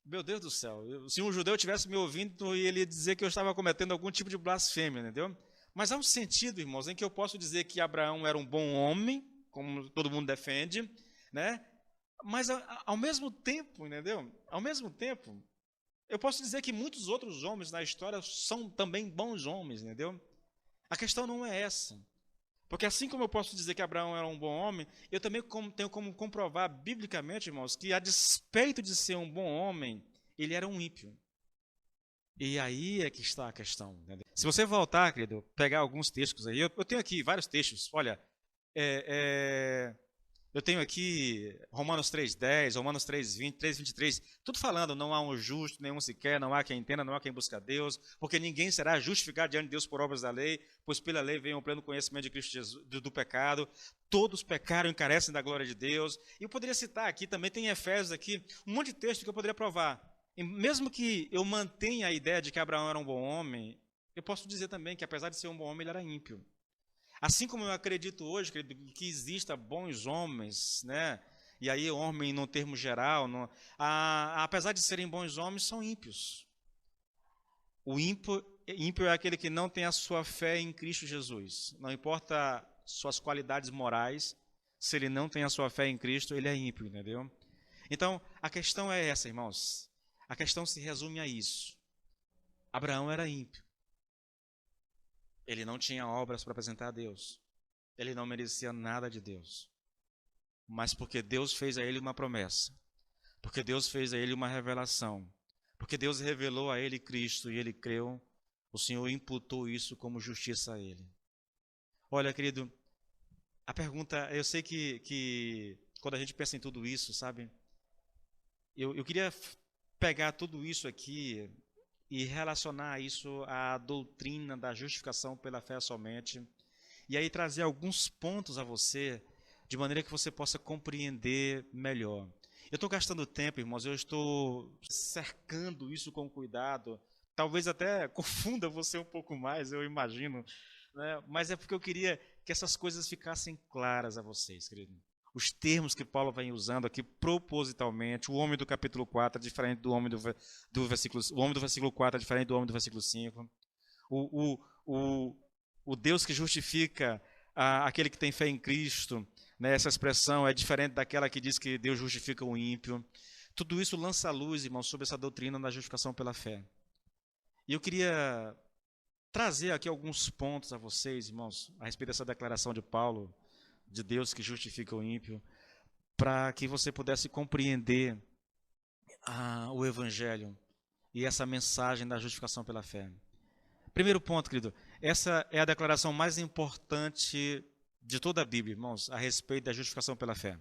Meu Deus do céu, se um judeu tivesse me ouvindo, ele ia dizer que eu estava cometendo algum tipo de blasfêmia, entendeu? Mas há um sentido, irmãos, em que eu posso dizer que Abraão era um bom homem, como todo mundo defende, né? Mas ao mesmo tempo, entendeu? Ao mesmo tempo, eu posso dizer que muitos outros homens na história são também bons homens, entendeu? A questão não é essa. Porque assim como eu posso dizer que Abraão era um bom homem, eu também tenho como comprovar biblicamente, irmãos, que a despeito de ser um bom homem, ele era um ímpio. E aí é que está a questão. Entendeu? Se você voltar, querido, pegar alguns textos aí, eu tenho aqui vários textos. Olha, eu tenho aqui Romanos 3,10, Romanos 3,20, 3,23, tudo falando, não há um justo, nenhum sequer, não há quem entenda, não há quem busque a Deus, porque ninguém será justificado diante de Deus por obras da lei, pois pela lei vem o pleno conhecimento de Cristo Jesus, do pecado, todos pecaram e carecem da glória de Deus. E eu poderia citar aqui, também tem Efésios aqui, um monte de texto que eu poderia provar. E mesmo que eu mantenha a ideia de que Abraão era um bom homem, eu posso dizer também que apesar de ser um bom homem, ele era ímpio. Assim como eu acredito hoje que exista bons homens, né? E aí homem no termo geral, apesar de serem bons homens, são ímpios. O ímpio é aquele que não tem a sua fé em Cristo Jesus. Não importa suas qualidades morais, se ele não tem a sua fé em Cristo, ele é ímpio, entendeu? Então, a questão é essa, irmãos. A questão se resume a isso. Abraão era ímpio. Ele não tinha obras para apresentar a Deus. Ele não merecia nada de Deus. Mas porque Deus fez a ele uma promessa. Porque Deus fez a ele uma revelação. Porque Deus revelou a ele Cristo e ele creu, o Senhor imputou isso como justiça a ele. Olha, querido, a pergunta, eu sei que quando a gente pensa em tudo isso, sabe? Eu queria pegar tudo isso aqui e relacionar isso à doutrina da justificação pela fé somente, e aí trazer alguns pontos a você, de maneira que você possa compreender melhor. Eu estou gastando tempo, irmãos, eu estou cercando isso com cuidado, talvez até confunda você um pouco mais, eu imagino, né? Mas é porque eu queria que essas coisas ficassem claras a vocês, querido. Os termos que Paulo vem usando aqui propositalmente, o homem do capítulo 4 é diferente do homem do versículo, o homem do versículo 4 é diferente do homem do versículo 5. O Deus que justifica aquele que tem fé em Cristo, né, essa expressão é diferente daquela que diz que Deus justifica o ímpio. Tudo isso lança a luz, irmãos, sobre essa doutrina da justificação pela fé. E eu queria trazer aqui alguns pontos a vocês, irmãos, a respeito dessa declaração de Paulo, de Deus que justifica o ímpio, para que você pudesse compreender o Evangelho e essa mensagem da justificação pela fé. Primeiro ponto, querido, essa é a declaração mais importante de toda a Bíblia, irmãos, a respeito da justificação pela fé.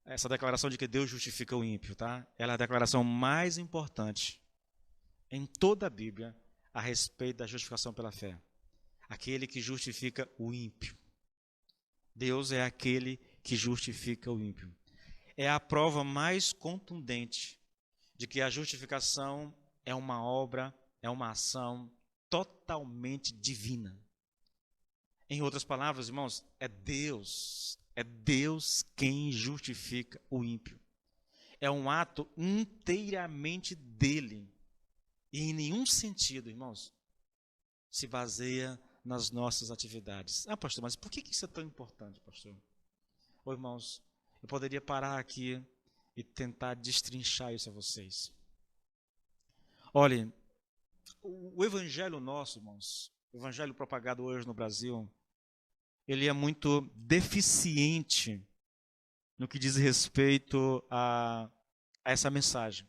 Essa declaração de que Deus justifica o ímpio, tá? Ela é a declaração mais importante em toda a Bíblia a respeito da justificação pela fé. Aquele que justifica o ímpio. Deus é aquele que justifica o ímpio. É a prova mais contundente de que a justificação é uma obra, é uma ação totalmente divina. Em outras palavras, irmãos, é Deus quem justifica o ímpio. É um ato inteiramente dele. E em nenhum sentido, irmãos, se baseia nas nossas atividades. Ah, pastor, mas por que isso é tão importante, pastor? Ô, irmãos, eu poderia parar aqui e tentar destrinchar isso a vocês. Olhem, o evangelho nosso, irmãos, o evangelho propagado hoje no Brasil, ele é muito deficiente no que diz respeito a essa mensagem.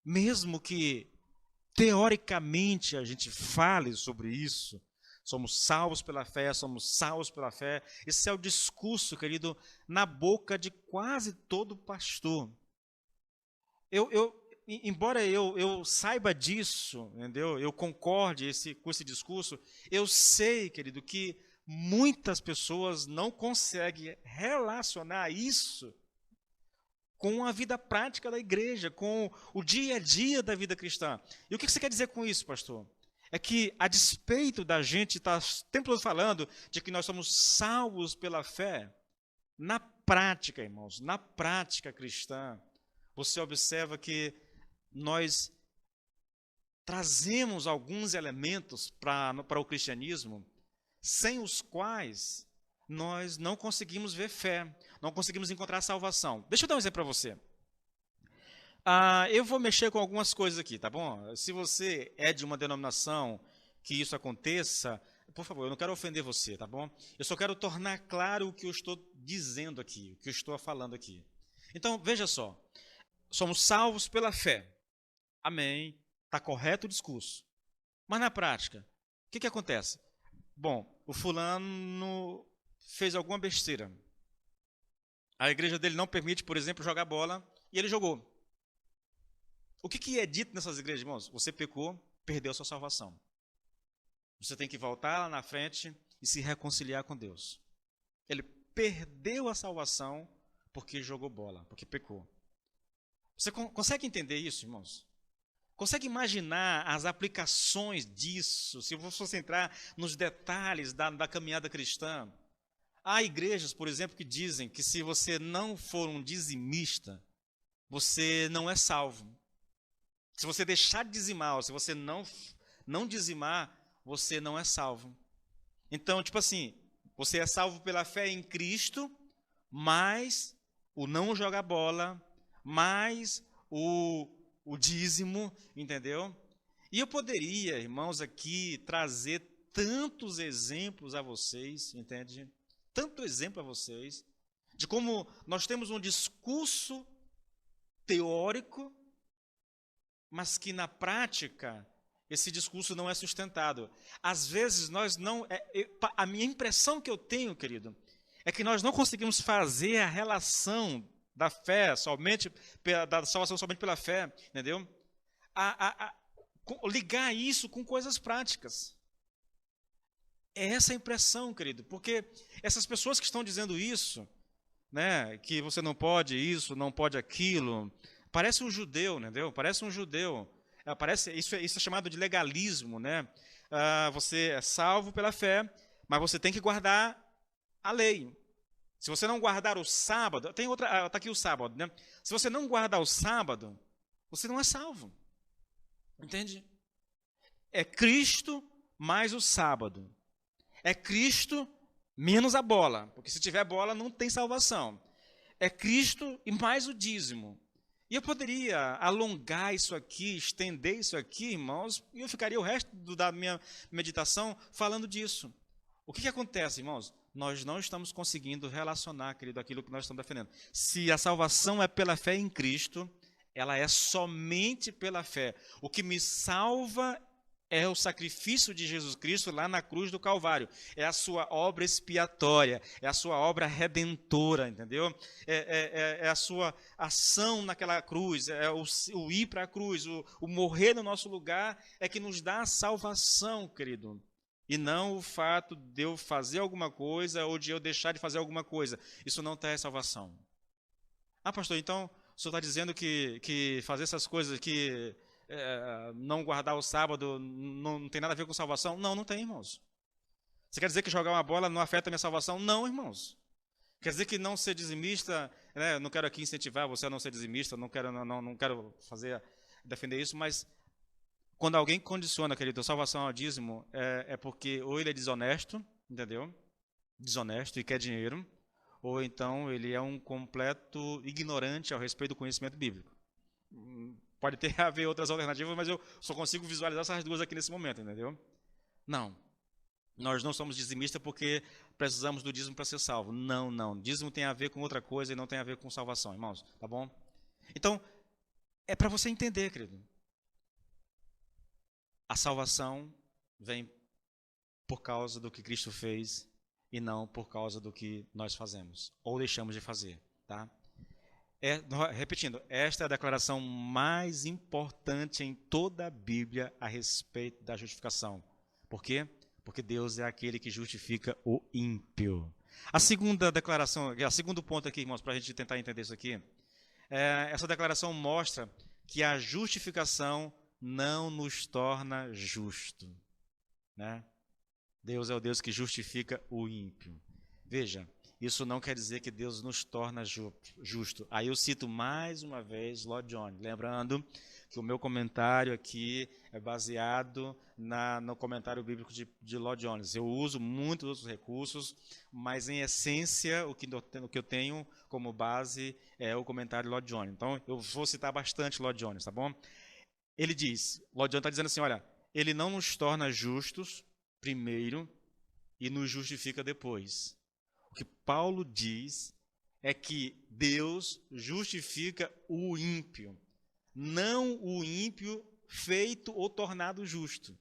Mesmo que, teoricamente, a gente fale sobre isso, somos salvos pela fé, somos salvos pela fé. Esse é o discurso, querido, na boca de quase todo pastor. Embora eu saiba disso, entendeu? Eu concorde com esse discurso, eu sei, querido, que muitas pessoas não conseguem relacionar isso com a vida prática da igreja, com o dia a dia da vida cristã. E o que você quer dizer com isso, pastor? É que, a despeito da gente estar o tempo todo falando de que nós somos salvos pela fé, na prática, irmãos, na prática cristã, você observa que nós trazemos alguns elementos para o cristianismo, sem os quais nós não conseguimos ver fé, não conseguimos encontrar salvação. Deixa eu dar um exemplo para você. Eu vou mexer com algumas coisas aqui, tá bom? Se você é de uma denominação que isso aconteça, por favor, eu não quero ofender você, tá bom? Eu só quero tornar claro o que eu estou dizendo aqui, o que eu estou falando aqui. Então, veja só. Somos salvos pela fé. Amém. Está correto o discurso. Mas na prática, o que acontece? Bom, o fulano fez alguma besteira. A igreja dele não permite, por exemplo, jogar bola, e ele jogou. O que é dito nessas igrejas, irmãos? Você pecou, perdeu a sua salvação. Você tem que voltar lá na frente e se reconciliar com Deus. Ele perdeu a salvação porque jogou bola, porque pecou. Você consegue entender isso, irmãos? Consegue imaginar as aplicações disso, se eu fosse entrar nos detalhes da caminhada cristã? Há igrejas, por exemplo, que dizem que se você não for um dizimista, você não é salvo. Se você deixar de dizimar, ou se você não dizimar, você não é salvo. Então, tipo assim, você é salvo pela fé em Cristo, mas o não jogar bola, mais o dízimo, entendeu? E eu poderia, irmãos, aqui trazer tantos exemplos a vocês, entende? Tanto exemplo a vocês, de como nós temos um discurso teórico, mas que na prática esse discurso não é sustentado. Às vezes nós não... a minha impressão que eu tenho, querido, é que nós não conseguimos fazer a relação da fé somente, da salvação somente pela fé, entendeu? Ligar isso com coisas práticas. É essa a impressão, querido, porque essas pessoas que estão dizendo isso, né, que você não pode isso, não pode aquilo, parece um judeu, entendeu? Parece um judeu. Isso é chamado de legalismo, né? Você é salvo pela fé, mas você tem que guardar a lei. Se você não guardar o sábado, está aqui o sábado, né? Se você não guardar o sábado, você não é salvo. Entende? É Cristo mais o sábado. É Cristo menos a bola, porque se tiver bola não tem salvação. É Cristo e mais o dízimo. E eu poderia alongar isso aqui, estender isso aqui, irmãos, e eu ficaria o resto da minha meditação falando disso. O que acontece, irmãos? Nós não estamos conseguindo relacionar, querido, aquilo que nós estamos defendendo. Se a salvação é pela fé em Cristo, ela é somente pela fé. O que me salva é o sacrifício de Jesus Cristo lá na cruz do Calvário. É a sua obra expiatória, é a sua obra redentora, entendeu? É a sua ação naquela cruz, é o ir para a cruz, o morrer no nosso lugar é que nos dá a salvação, querido. E não o fato de eu fazer alguma coisa ou de eu deixar de fazer alguma coisa. Isso não traz salvação. Pastor, então o senhor está dizendo que fazer essas coisas, que não guardar o sábado, não tem nada a ver com salvação? Não, não tem, irmãos. Você quer dizer que jogar uma bola não afeta a minha salvação? Não, irmãos. Quer dizer que não ser dizimista, né, não quero aqui incentivar você a não ser dizimista, não quero defender isso, mas quando alguém condiciona, querido, a salvação ao dízimo, é porque ou ele é desonesto, entendeu? Desonesto e quer dinheiro, ou então ele é um completo ignorante ao respeito do conhecimento bíblico. Pode haver outras alternativas, mas eu só consigo visualizar essas duas aqui nesse momento, entendeu? Não. Nós não somos dizimistas porque precisamos do dízimo para ser salvo. Não, não. Dízimo tem a ver com outra coisa e não tem a ver com salvação, irmãos. Tá bom? Então, é para você entender, querido. A salvação vem por causa do que Cristo fez e não por causa do que nós fazemos ou deixamos de fazer, tá? Repetindo, esta é a declaração mais importante em toda a Bíblia a respeito da justificação. Por quê? Porque Deus é aquele que justifica o ímpio. A segunda declaração, o segundo ponto aqui, irmãos, para a gente tentar entender isso aqui, essa declaração mostra que a justificação não nos torna justo, né? Deus é o Deus que justifica o ímpio. Veja, isso não quer dizer que Deus nos torna justo. Aí eu cito mais uma vez Lloyd Jones, lembrando que o meu comentário aqui é baseado no comentário bíblico de Lloyd Jones. Eu uso muitos outros recursos, mas em essência o que eu tenho como base é o comentário de Lloyd Jones. Então eu vou citar bastante Lloyd Jones, tá bom? Ele diz, Lloyd Jones está dizendo assim, olha, ele não nos torna justos primeiro e nos justifica depois. O que Paulo diz é que Deus justifica o ímpio, não o ímpio feito ou tornado justo.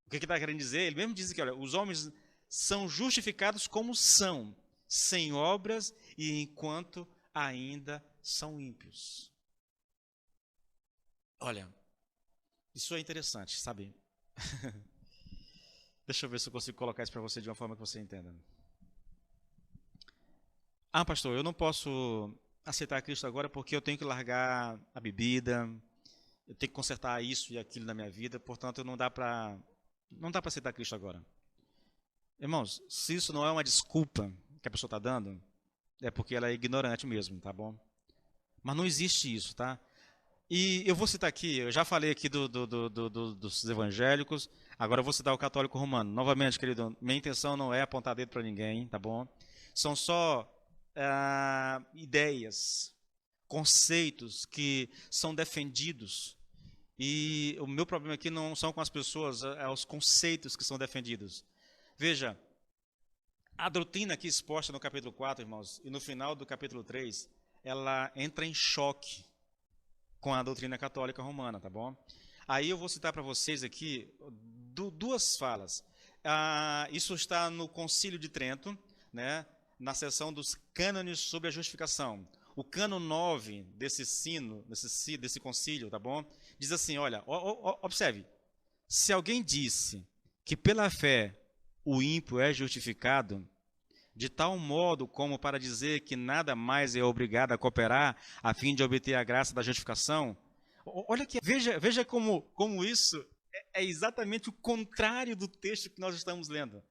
O que ele está querendo dizer? Ele mesmo diz que olha, os homens são justificados como são, sem obras e enquanto ainda são ímpios. Olha, isso é interessante, sabe? Deixa eu ver se eu consigo colocar isso para você de uma forma que você entenda. Pastor, eu não posso aceitar Cristo agora porque eu tenho que largar a bebida, eu tenho que consertar isso e aquilo na minha vida, portanto não dá para aceitar Cristo agora. Irmãos, se isso não é uma desculpa que a pessoa está dando, é porque ela é ignorante mesmo, tá bom? Mas não existe isso, tá? E eu vou citar aqui, eu já falei aqui dos evangélicos, agora eu vou citar o católico romano. Novamente, querido, minha intenção não é apontar dedo para ninguém, tá bom? São só ideias, conceitos que são defendidos. E o meu problema aqui não são com as pessoas, é os conceitos que são defendidos. Veja, a doutrina aqui exposta no capítulo 4, irmãos, e no final do capítulo 3, ela entra em choque com a doutrina católica romana, tá bom? Aí eu vou citar para vocês aqui duas falas. Isso está no Concílio de Trento, né, na seção dos cânones sobre a justificação. o cano 9 desse concílio, tá bom? Diz assim, olha, observe, se alguém disse que pela fé o ímpio é justificado, de tal modo como para dizer que nada mais é obrigado a cooperar a fim de obter a graça da justificação, olha que veja como isso é exatamente o contrário do texto que nós estamos lendo.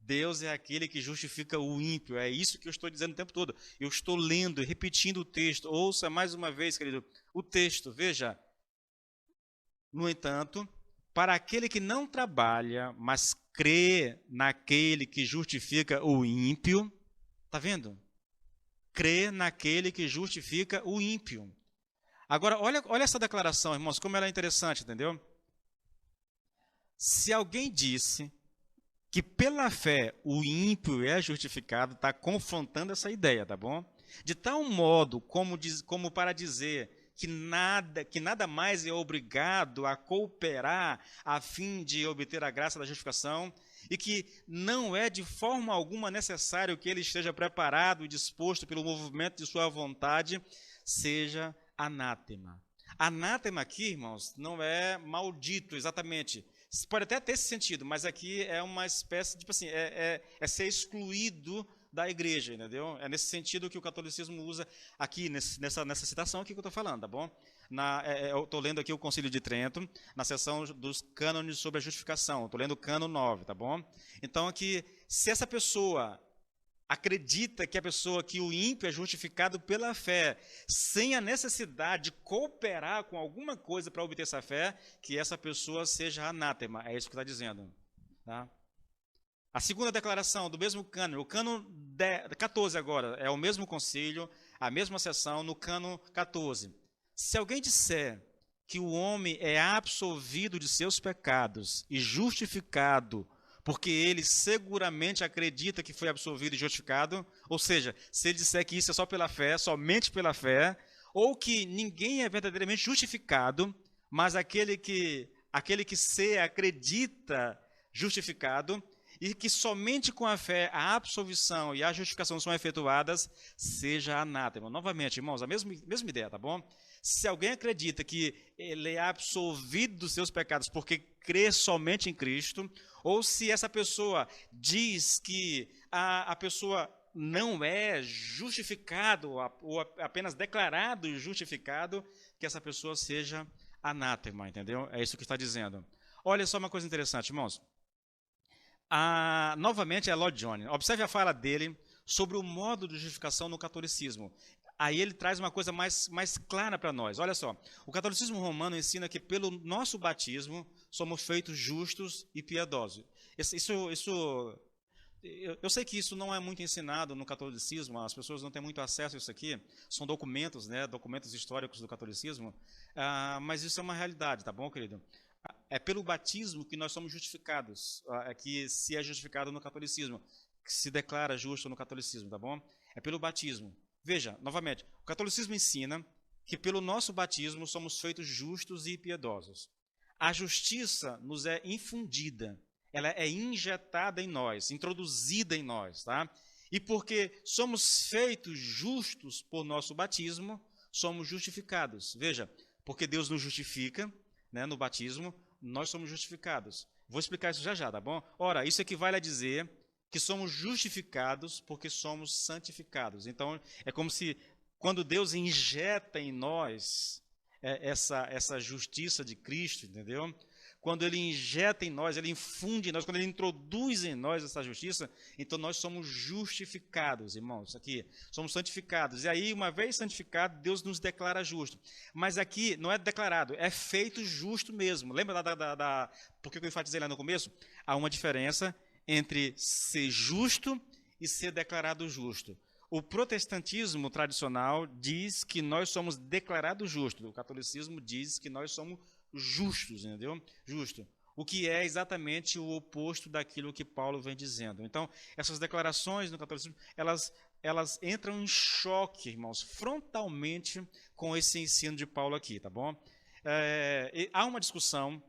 Deus é aquele que justifica o ímpio, é isso que eu estou dizendo o tempo todo. Eu estou lendo e repetindo o texto. Ouça mais uma vez, querido, o texto, veja. No entanto, para aquele que não trabalha, mas crê naquele que justifica o ímpio, está vendo? Crê naquele que justifica o ímpio. Agora, olha essa declaração, irmãos, como ela é interessante, entendeu? Se alguém disse que pela fé o ímpio é justificado, está confrontando essa ideia, tá bom? De tal modo como para dizer que nada mais é obrigado a cooperar a fim de obter a graça da justificação, e que não é de forma alguma necessário que ele esteja preparado e disposto pelo movimento de sua vontade, seja anátema. Anátema aqui, irmãos, não é maldito exatamente. Pode até ter esse sentido, mas aqui é uma espécie de, tipo assim, é ser excluído da igreja, entendeu? É nesse sentido que o catolicismo usa aqui, nessa citação aqui que eu estou falando, tá bom? Eu estou lendo aqui o Concílio de Trento, na seção dos cânones sobre a justificação, estou lendo o cano 9, tá bom? Então aqui, se essa pessoa acredita que o ímpio é justificado pela fé, sem a necessidade de cooperar com alguma coisa para obter essa fé, que essa pessoa seja anátema, é isso que está dizendo, tá? A segunda declaração do mesmo cano, o cano 14 agora, é o mesmo concílio, a mesma sessão, no cano 14. Se alguém disser que o homem é absolvido de seus pecados e justificado, porque ele seguramente acredita que foi absolvido e justificado, ou seja, se ele disser que isso é só pela fé, somente pela fé, ou que ninguém é verdadeiramente justificado, mas aquele que se acredita justificado, e que somente com a fé a absolvição e a justificação são efetuadas, seja anátema. Novamente, irmãos, a mesma ideia, tá bom? Se alguém acredita que ele é absolvido dos seus pecados porque crê somente em Cristo, ou se essa pessoa diz que a pessoa não é justificado ou apenas declarado justificado, que essa pessoa seja anátema, entendeu? É isso que está dizendo. Olha só uma coisa interessante, irmãos. Novamente é Lloyd Jones. Observe a fala dele sobre o modo de justificação no catolicismo. Aí ele traz uma coisa mais clara para nós. Olha só, o catolicismo romano ensina que pelo nosso batismo somos feitos justos e piedosos. Eu sei que isso não é muito ensinado no catolicismo, as pessoas não têm muito acesso a isso aqui, são documentos, né, documentos históricos do catolicismo, mas isso é uma realidade, tá bom, querido? É pelo batismo que nós somos justificados, que se é justificado no catolicismo, que se declara justo no catolicismo, tá bom? É pelo batismo. Veja, novamente, o catolicismo ensina que pelo nosso batismo somos feitos justos e piedosos. A justiça nos é infundida, ela é injetada em nós, introduzida em nós, tá? E porque somos feitos justos por nosso batismo, somos justificados. Veja, porque Deus nos justifica, né, no batismo, nós somos justificados. Vou explicar isso já, tá bom? Ora, isso equivale a dizer que somos justificados porque somos santificados. Então, é como se, quando Deus injeta em nós essa justiça de Cristo, entendeu? Quando Ele injeta em nós, Ele infunde em nós, quando Ele introduz em nós essa justiça, então nós somos justificados, irmãos, aqui, somos santificados. E aí, uma vez santificado, Deus nos declara justo. Mas aqui não é declarado, é feito justo mesmo. Lembra porque eu enfatizei lá no começo? Há uma diferença entre ser justo e ser declarado justo. O protestantismo tradicional diz que nós somos declarados justos. O catolicismo diz que nós somos justos, entendeu? Justo. O que é exatamente o oposto daquilo que Paulo vem dizendo. Então, essas declarações no catolicismo, elas entram em choque, irmãos, frontalmente com esse ensino de Paulo aqui, tá bom? Há uma discussão.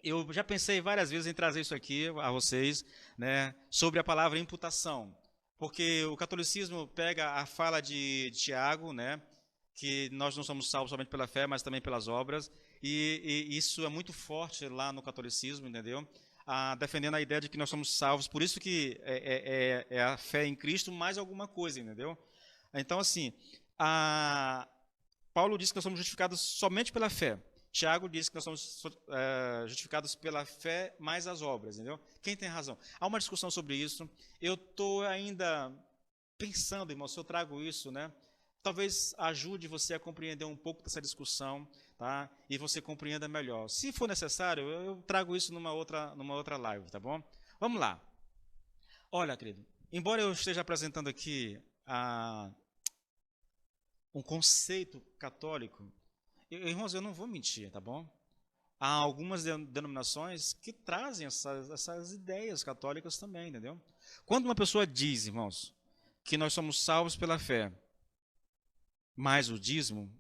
Eu já pensei várias vezes em trazer isso aqui a vocês, né, sobre a palavra imputação. Porque o catolicismo pega a fala de Tiago, né, que nós não somos salvos somente pela fé, mas também pelas obras, e isso é muito forte lá no catolicismo, entendeu? Defendendo a ideia de que nós somos salvos, por isso que é a fé em Cristo mais alguma coisa, entendeu? Então, assim, Paulo diz que nós somos justificados somente pela fé. Tiago diz que nós somos justificados pela fé mais as obras, entendeu? Quem tem razão? Há uma discussão sobre isso. Eu estou ainda pensando, irmão, se eu trago isso, né? Talvez ajude você a compreender um pouco dessa discussão, tá? E você compreenda melhor. Se for necessário, eu trago isso numa outra live, tá bom? Vamos lá. Olha, querido, embora eu esteja apresentando aqui um conceito católico, irmãos, eu não vou mentir, tá bom? Há algumas denominações que trazem essas ideias católicas também, entendeu? Quando uma pessoa diz, irmãos, que nós somos salvos pela fé, mais o dízimo,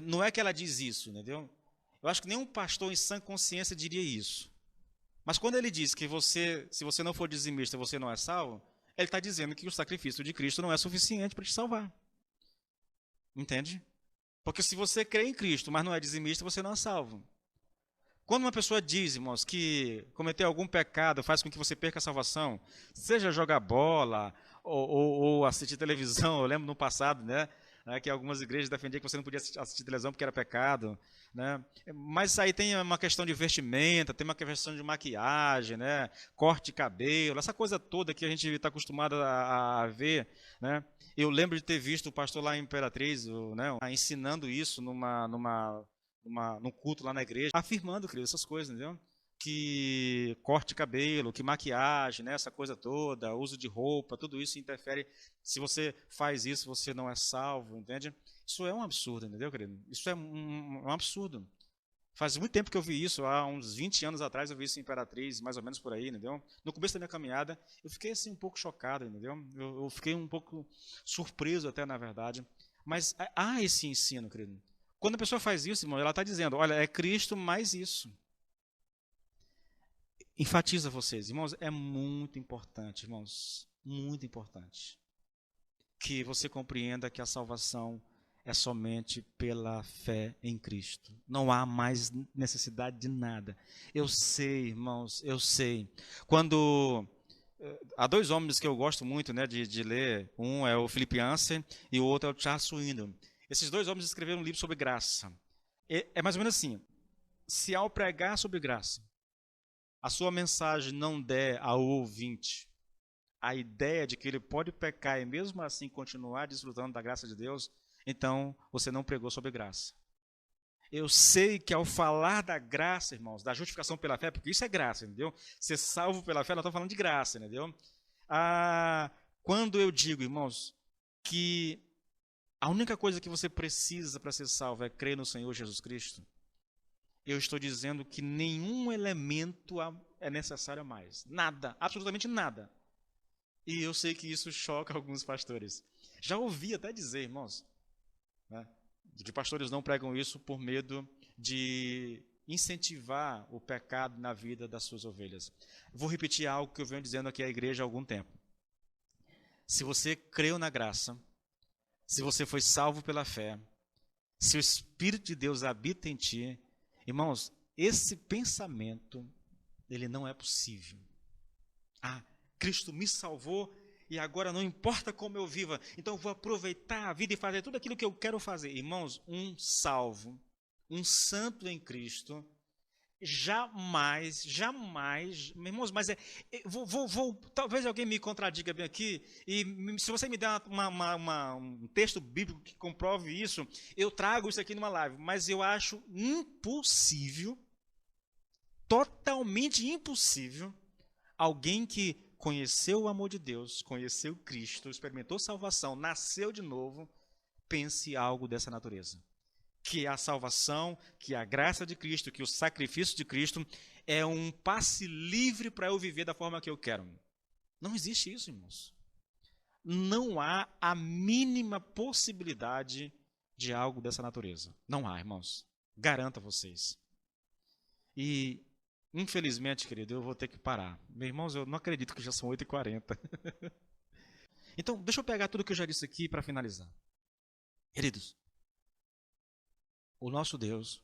não é que ela diz isso, entendeu? Eu acho que nenhum pastor em sã consciência diria isso. Mas quando ele diz que se você não for dizimista, você não é salvo, ele está dizendo que o sacrifício de Cristo não é suficiente para te salvar. Entende? Porque se você crê em Cristo, mas não é dizimista, você não é salvo. Quando uma pessoa diz, irmãos, que cometer algum pecado faz com que você perca a salvação, seja jogar bola ou assistir televisão, eu lembro no passado, né, que algumas igrejas defendiam que você não podia assistir televisão porque era pecado, né? Mas aí tem uma questão de vestimenta, tem uma questão de maquiagem, né, corte de cabelo, essa coisa toda que a gente está acostumado a ver, né? Eu lembro de ter visto o pastor lá em Imperatriz, né, ensinando isso num culto lá na igreja, afirmando, querido, essas coisas, entendeu? Que corte de cabelo, que maquiagem, né, essa coisa toda, uso de roupa, tudo isso interfere. Se você faz isso, você não é salvo, entende? Isso é um absurdo, entendeu, querido? Isso é um absurdo. Faz muito tempo que eu vi isso, há uns 20 anos atrás eu vi isso em Imperatriz, mais ou menos por aí, entendeu? No começo da minha caminhada, eu fiquei assim um pouco chocado, entendeu? Eu fiquei um pouco surpreso até, na verdade. Mas há esse ensino, querido. Quando a pessoa faz isso, irmão, ela está dizendo, olha, é Cristo mais isso. Enfatiza vocês, irmãos, é muito importante, irmãos, muito importante, que você compreenda que a salvação é somente pela fé em Cristo. Não há mais necessidade de nada. Eu sei, irmãos, eu sei. Quando há dois homens que eu gosto muito, né, de ler, um é o Philip Yancey e o outro é o Charles Swindoll. Esses dois homens escreveram um livro sobre graça. É mais ou menos assim, se ao pregar sobre graça, a sua mensagem não der ao ouvinte a ideia de que ele pode pecar e mesmo assim continuar desfrutando da graça de Deus, então você não pregou sobre graça. Eu sei que ao falar da graça, irmãos, da justificação pela fé, porque isso é graça, entendeu? Ser salvo pela fé, nós estamos falando de graça, entendeu? Quando eu digo, irmãos, que a única coisa que você precisa para ser salvo é crer no Senhor Jesus Cristo, eu estou dizendo que nenhum elemento é necessário a mais. Nada, absolutamente nada. E eu sei que isso choca alguns pastores. Já ouvi até dizer, irmãos, né, de que pastores não pregam isso por medo de incentivar o pecado na vida das suas ovelhas. Vou repetir algo que eu venho dizendo aqui à igreja há algum tempo. Se você creu na graça, se você foi salvo pela fé, se o Espírito de Deus habita em ti, irmãos, esse pensamento, ele não é possível. Cristo me salvou e agora não importa como eu viva, então eu vou aproveitar a vida e fazer tudo aquilo que eu quero fazer. Irmãos, um salvo, um santo em Cristo, jamais, irmãos, mas talvez alguém me contradiga bem aqui, e se você me der um texto bíblico que comprove isso, eu trago isso aqui numa live, mas eu acho impossível, totalmente impossível, alguém que conheceu o amor de Deus, conheceu Cristo, experimentou salvação, nasceu de novo, pense algo dessa natureza. Que a salvação, que a graça de Cristo, que o sacrifício de Cristo é um passe livre para eu viver da forma que eu quero. Não existe isso, irmãos. Não há a mínima possibilidade de algo dessa natureza. Não há, irmãos. Garanto a vocês. E infelizmente, querido, eu vou ter que parar. Meus irmãos, eu não acredito que já são 8h40. Então, deixa eu pegar tudo que eu já disse aqui para finalizar. Queridos, o nosso Deus,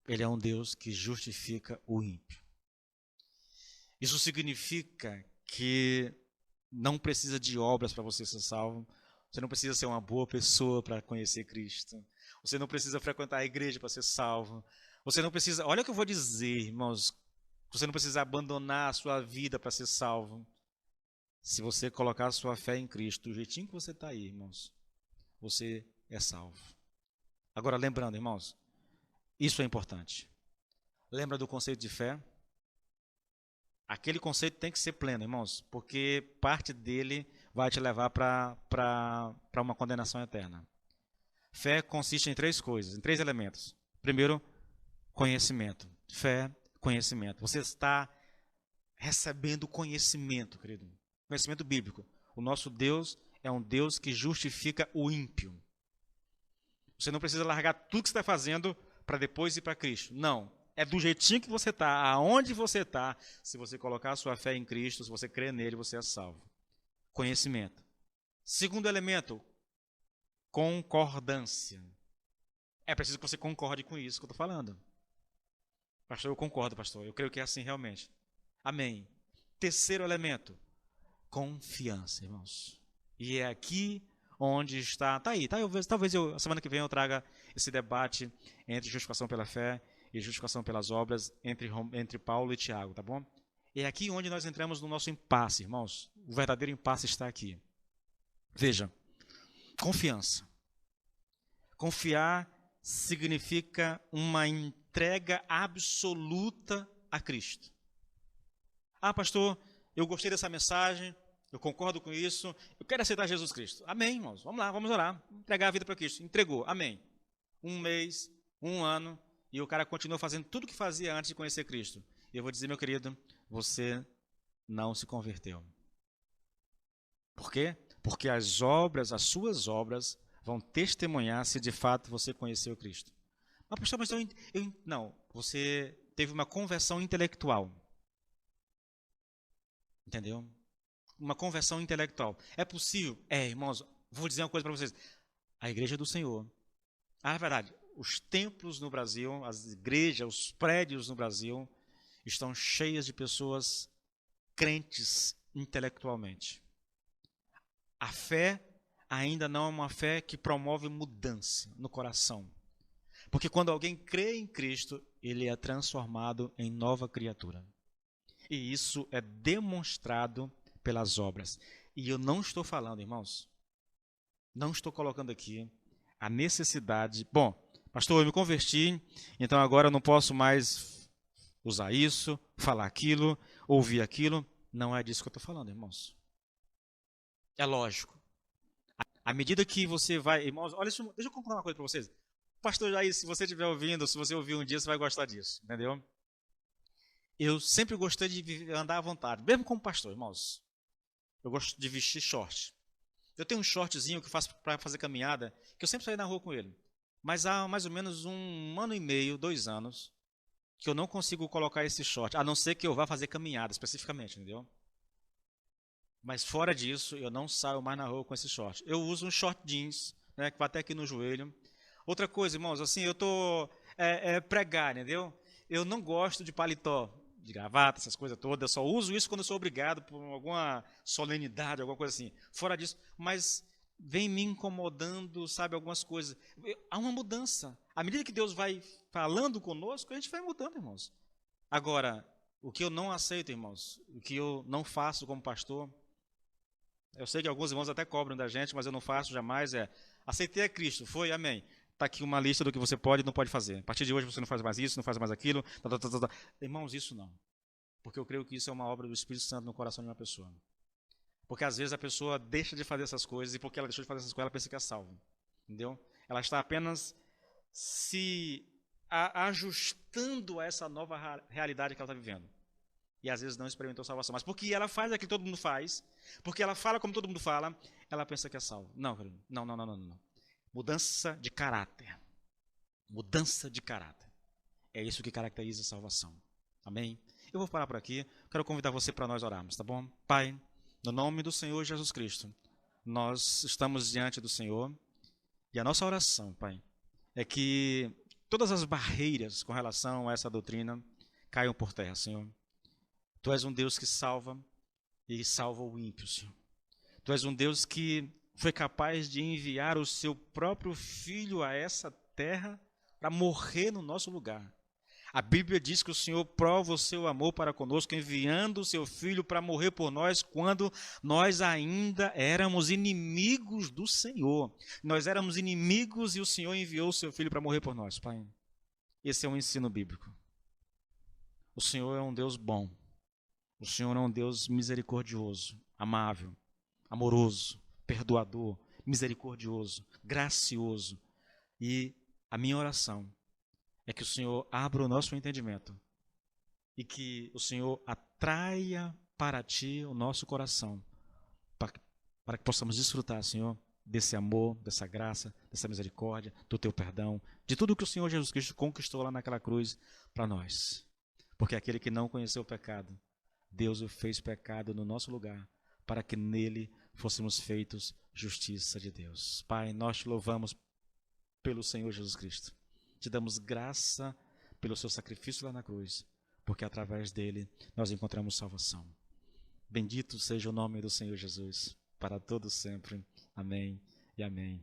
ele é um Deus que justifica o ímpio. Isso significa que não precisa de obras para você ser salvo. Você não precisa ser uma boa pessoa para conhecer Cristo. Você não precisa frequentar a igreja para ser salvo. Você não precisa, olha o que eu vou dizer, irmãos. Você não precisa abandonar a sua vida para ser salvo. Se você colocar a sua fé em Cristo, do jeitinho que você está aí, irmãos, você é salvo. Agora, lembrando, irmãos, isso é importante. Lembra do conceito de fé? Aquele conceito tem que ser pleno, irmãos, porque parte dele vai te levar para uma condenação eterna. Fé consiste em três coisas, em três elementos. Primeiro, conhecimento. Fé, conhecimento. Você está recebendo conhecimento, querido. Conhecimento bíblico. O nosso Deus é um Deus que justifica o ímpio. Você não precisa largar tudo que você está fazendo para depois ir para Cristo. Não. É do jeitinho que você está, aonde você está. Se você colocar a sua fé em Cristo, se você crer nele, você é salvo. Conhecimento. Segundo elemento, concordância. É preciso que você concorde com isso que eu estou falando. Pastor, eu concordo, pastor. Eu creio que é assim realmente. Amém. Terceiro elemento, confiança, irmãos. E é aqui onde está. Está aí. Talvez a semana que vem eu traga esse debate entre justificação pela fé e justificação pelas obras entre Paulo e Tiago, tá bom? É aqui onde nós entramos no nosso impasse, irmãos. O verdadeiro impasse está aqui. Veja, confiança. Confiar significa uma entrega absoluta a Cristo. Ah, pastor, eu gostei dessa mensagem, eu concordo com isso, eu quero aceitar Jesus Cristo. Amém, irmãos. Vamos lá, vamos orar. Entregar a vida para Cristo. Entregou, amém. 1 mês, 1 ano, e o cara continua fazendo tudo o que fazia antes de conhecer Cristo. E eu vou dizer, meu querido, você não se converteu. Por quê? Porque as obras, as suas obras, vão testemunhar se de fato você conheceu Cristo. Mas, pastor, mas não, você teve uma conversão intelectual. Entendeu? Uma conversão intelectual. É possível? É, irmãos, vou dizer uma coisa para vocês. A igreja do Senhor, é verdade, os templos no Brasil, as igrejas, os prédios no Brasil, estão cheias de pessoas crentes intelectualmente. A fé ainda não é uma fé que promove mudança no coração. Porque quando alguém crê em Cristo, ele é transformado em nova criatura. E isso é demonstrado pelas obras. E eu não estou falando, irmãos, não estou colocando aqui a necessidade. Bom, pastor, eu me converti, então agora eu não posso mais usar isso, falar aquilo, ouvir aquilo. Não é disso que eu estou falando, irmãos. É lógico. À medida que você vai... Irmãos, olha, deixa eu contar uma coisa para vocês. Pastor Jair, se você estiver ouvindo, se você ouvir um dia, você vai gostar disso, entendeu? Eu sempre gostei de andar à vontade, mesmo como pastor, irmãos. Eu gosto de vestir short. Eu tenho um shortzinho que eu faço para fazer caminhada, que eu sempre saio na rua com ele. Mas há mais ou menos 1 ano e meio, 2 anos, que eu não consigo colocar esse short, a não ser que eu vá fazer caminhada especificamente, entendeu? Mas fora disso, eu não saio mais na rua com esse short. Eu uso um short jeans, né, que vai até aqui no joelho. Outra coisa, irmãos, assim, eu estou pregar, entendeu? Eu não gosto de paletó, de gravata, essas coisas todas. Eu só uso isso quando eu sou obrigado por alguma solenidade, alguma coisa assim. Fora disso, mas vem me incomodando, sabe, algumas coisas. Há uma mudança. À medida que Deus vai falando conosco, a gente vai mudando, irmãos. Agora, o que eu não aceito, irmãos, o que eu não faço como pastor, eu sei que alguns irmãos até cobram da gente, mas eu não faço jamais, aceitei a Cristo, foi, amém. Está aqui uma lista do que você pode e não pode fazer. A partir de hoje você não faz mais isso, não faz mais aquilo. Irmãos, isso não. Porque eu creio que isso é uma obra do Espírito Santo no coração de uma pessoa. Porque às vezes a pessoa deixa de fazer essas coisas e porque ela deixou de fazer essas coisas, ela pensa que é salva. Entendeu? Ela está apenas se ajustando a essa nova realidade que ela está vivendo. E às vezes não experimentou salvação. Mas porque ela faz aquilo que todo mundo faz, porque ela fala como todo mundo fala, ela pensa que é salva. Não, querido. Não. Mudança de caráter. Mudança de caráter. É isso que caracteriza a salvação. Amém? Eu vou parar por aqui. Quero convidar você para nós orarmos, tá bom? Pai, No nome do Senhor Jesus Cristo, nós estamos diante do Senhor e a nossa oração, Pai, é que todas as barreiras com relação a essa doutrina caiam por terra, Senhor. Tu és um Deus que salva e salva o ímpio, Senhor. Tu és um Deus que foi capaz de enviar o seu próprio Filho a essa terra para morrer no nosso lugar. A Bíblia diz que o Senhor prova o seu amor para conosco, enviando o seu Filho para morrer por nós, quando nós ainda éramos inimigos do Senhor. Nós éramos inimigos e o Senhor enviou o seu Filho para morrer por nós, Pai. Esse é um ensino bíblico. O Senhor é um Deus bom. O Senhor é um Deus misericordioso, amável, amoroso, perdoador, misericordioso, gracioso. E a minha oração é que o Senhor abra o nosso entendimento e que o Senhor atraia para Ti o nosso coração, para que possamos desfrutar, Senhor, desse amor, dessa graça, dessa misericórdia, do Teu perdão, de tudo que o Senhor Jesus Cristo conquistou lá naquela cruz para nós. Porque aquele que não conheceu o pecado, Deus o fez pecado no nosso lugar, para que nele fôssemos feitos justiça de Deus. Pai, nós Te louvamos pelo Senhor Jesus Cristo. Te damos graça pelo seu sacrifício lá na cruz, porque através dele nós encontramos salvação. Bendito seja o nome do Senhor Jesus, para todos sempre. Amém e amém.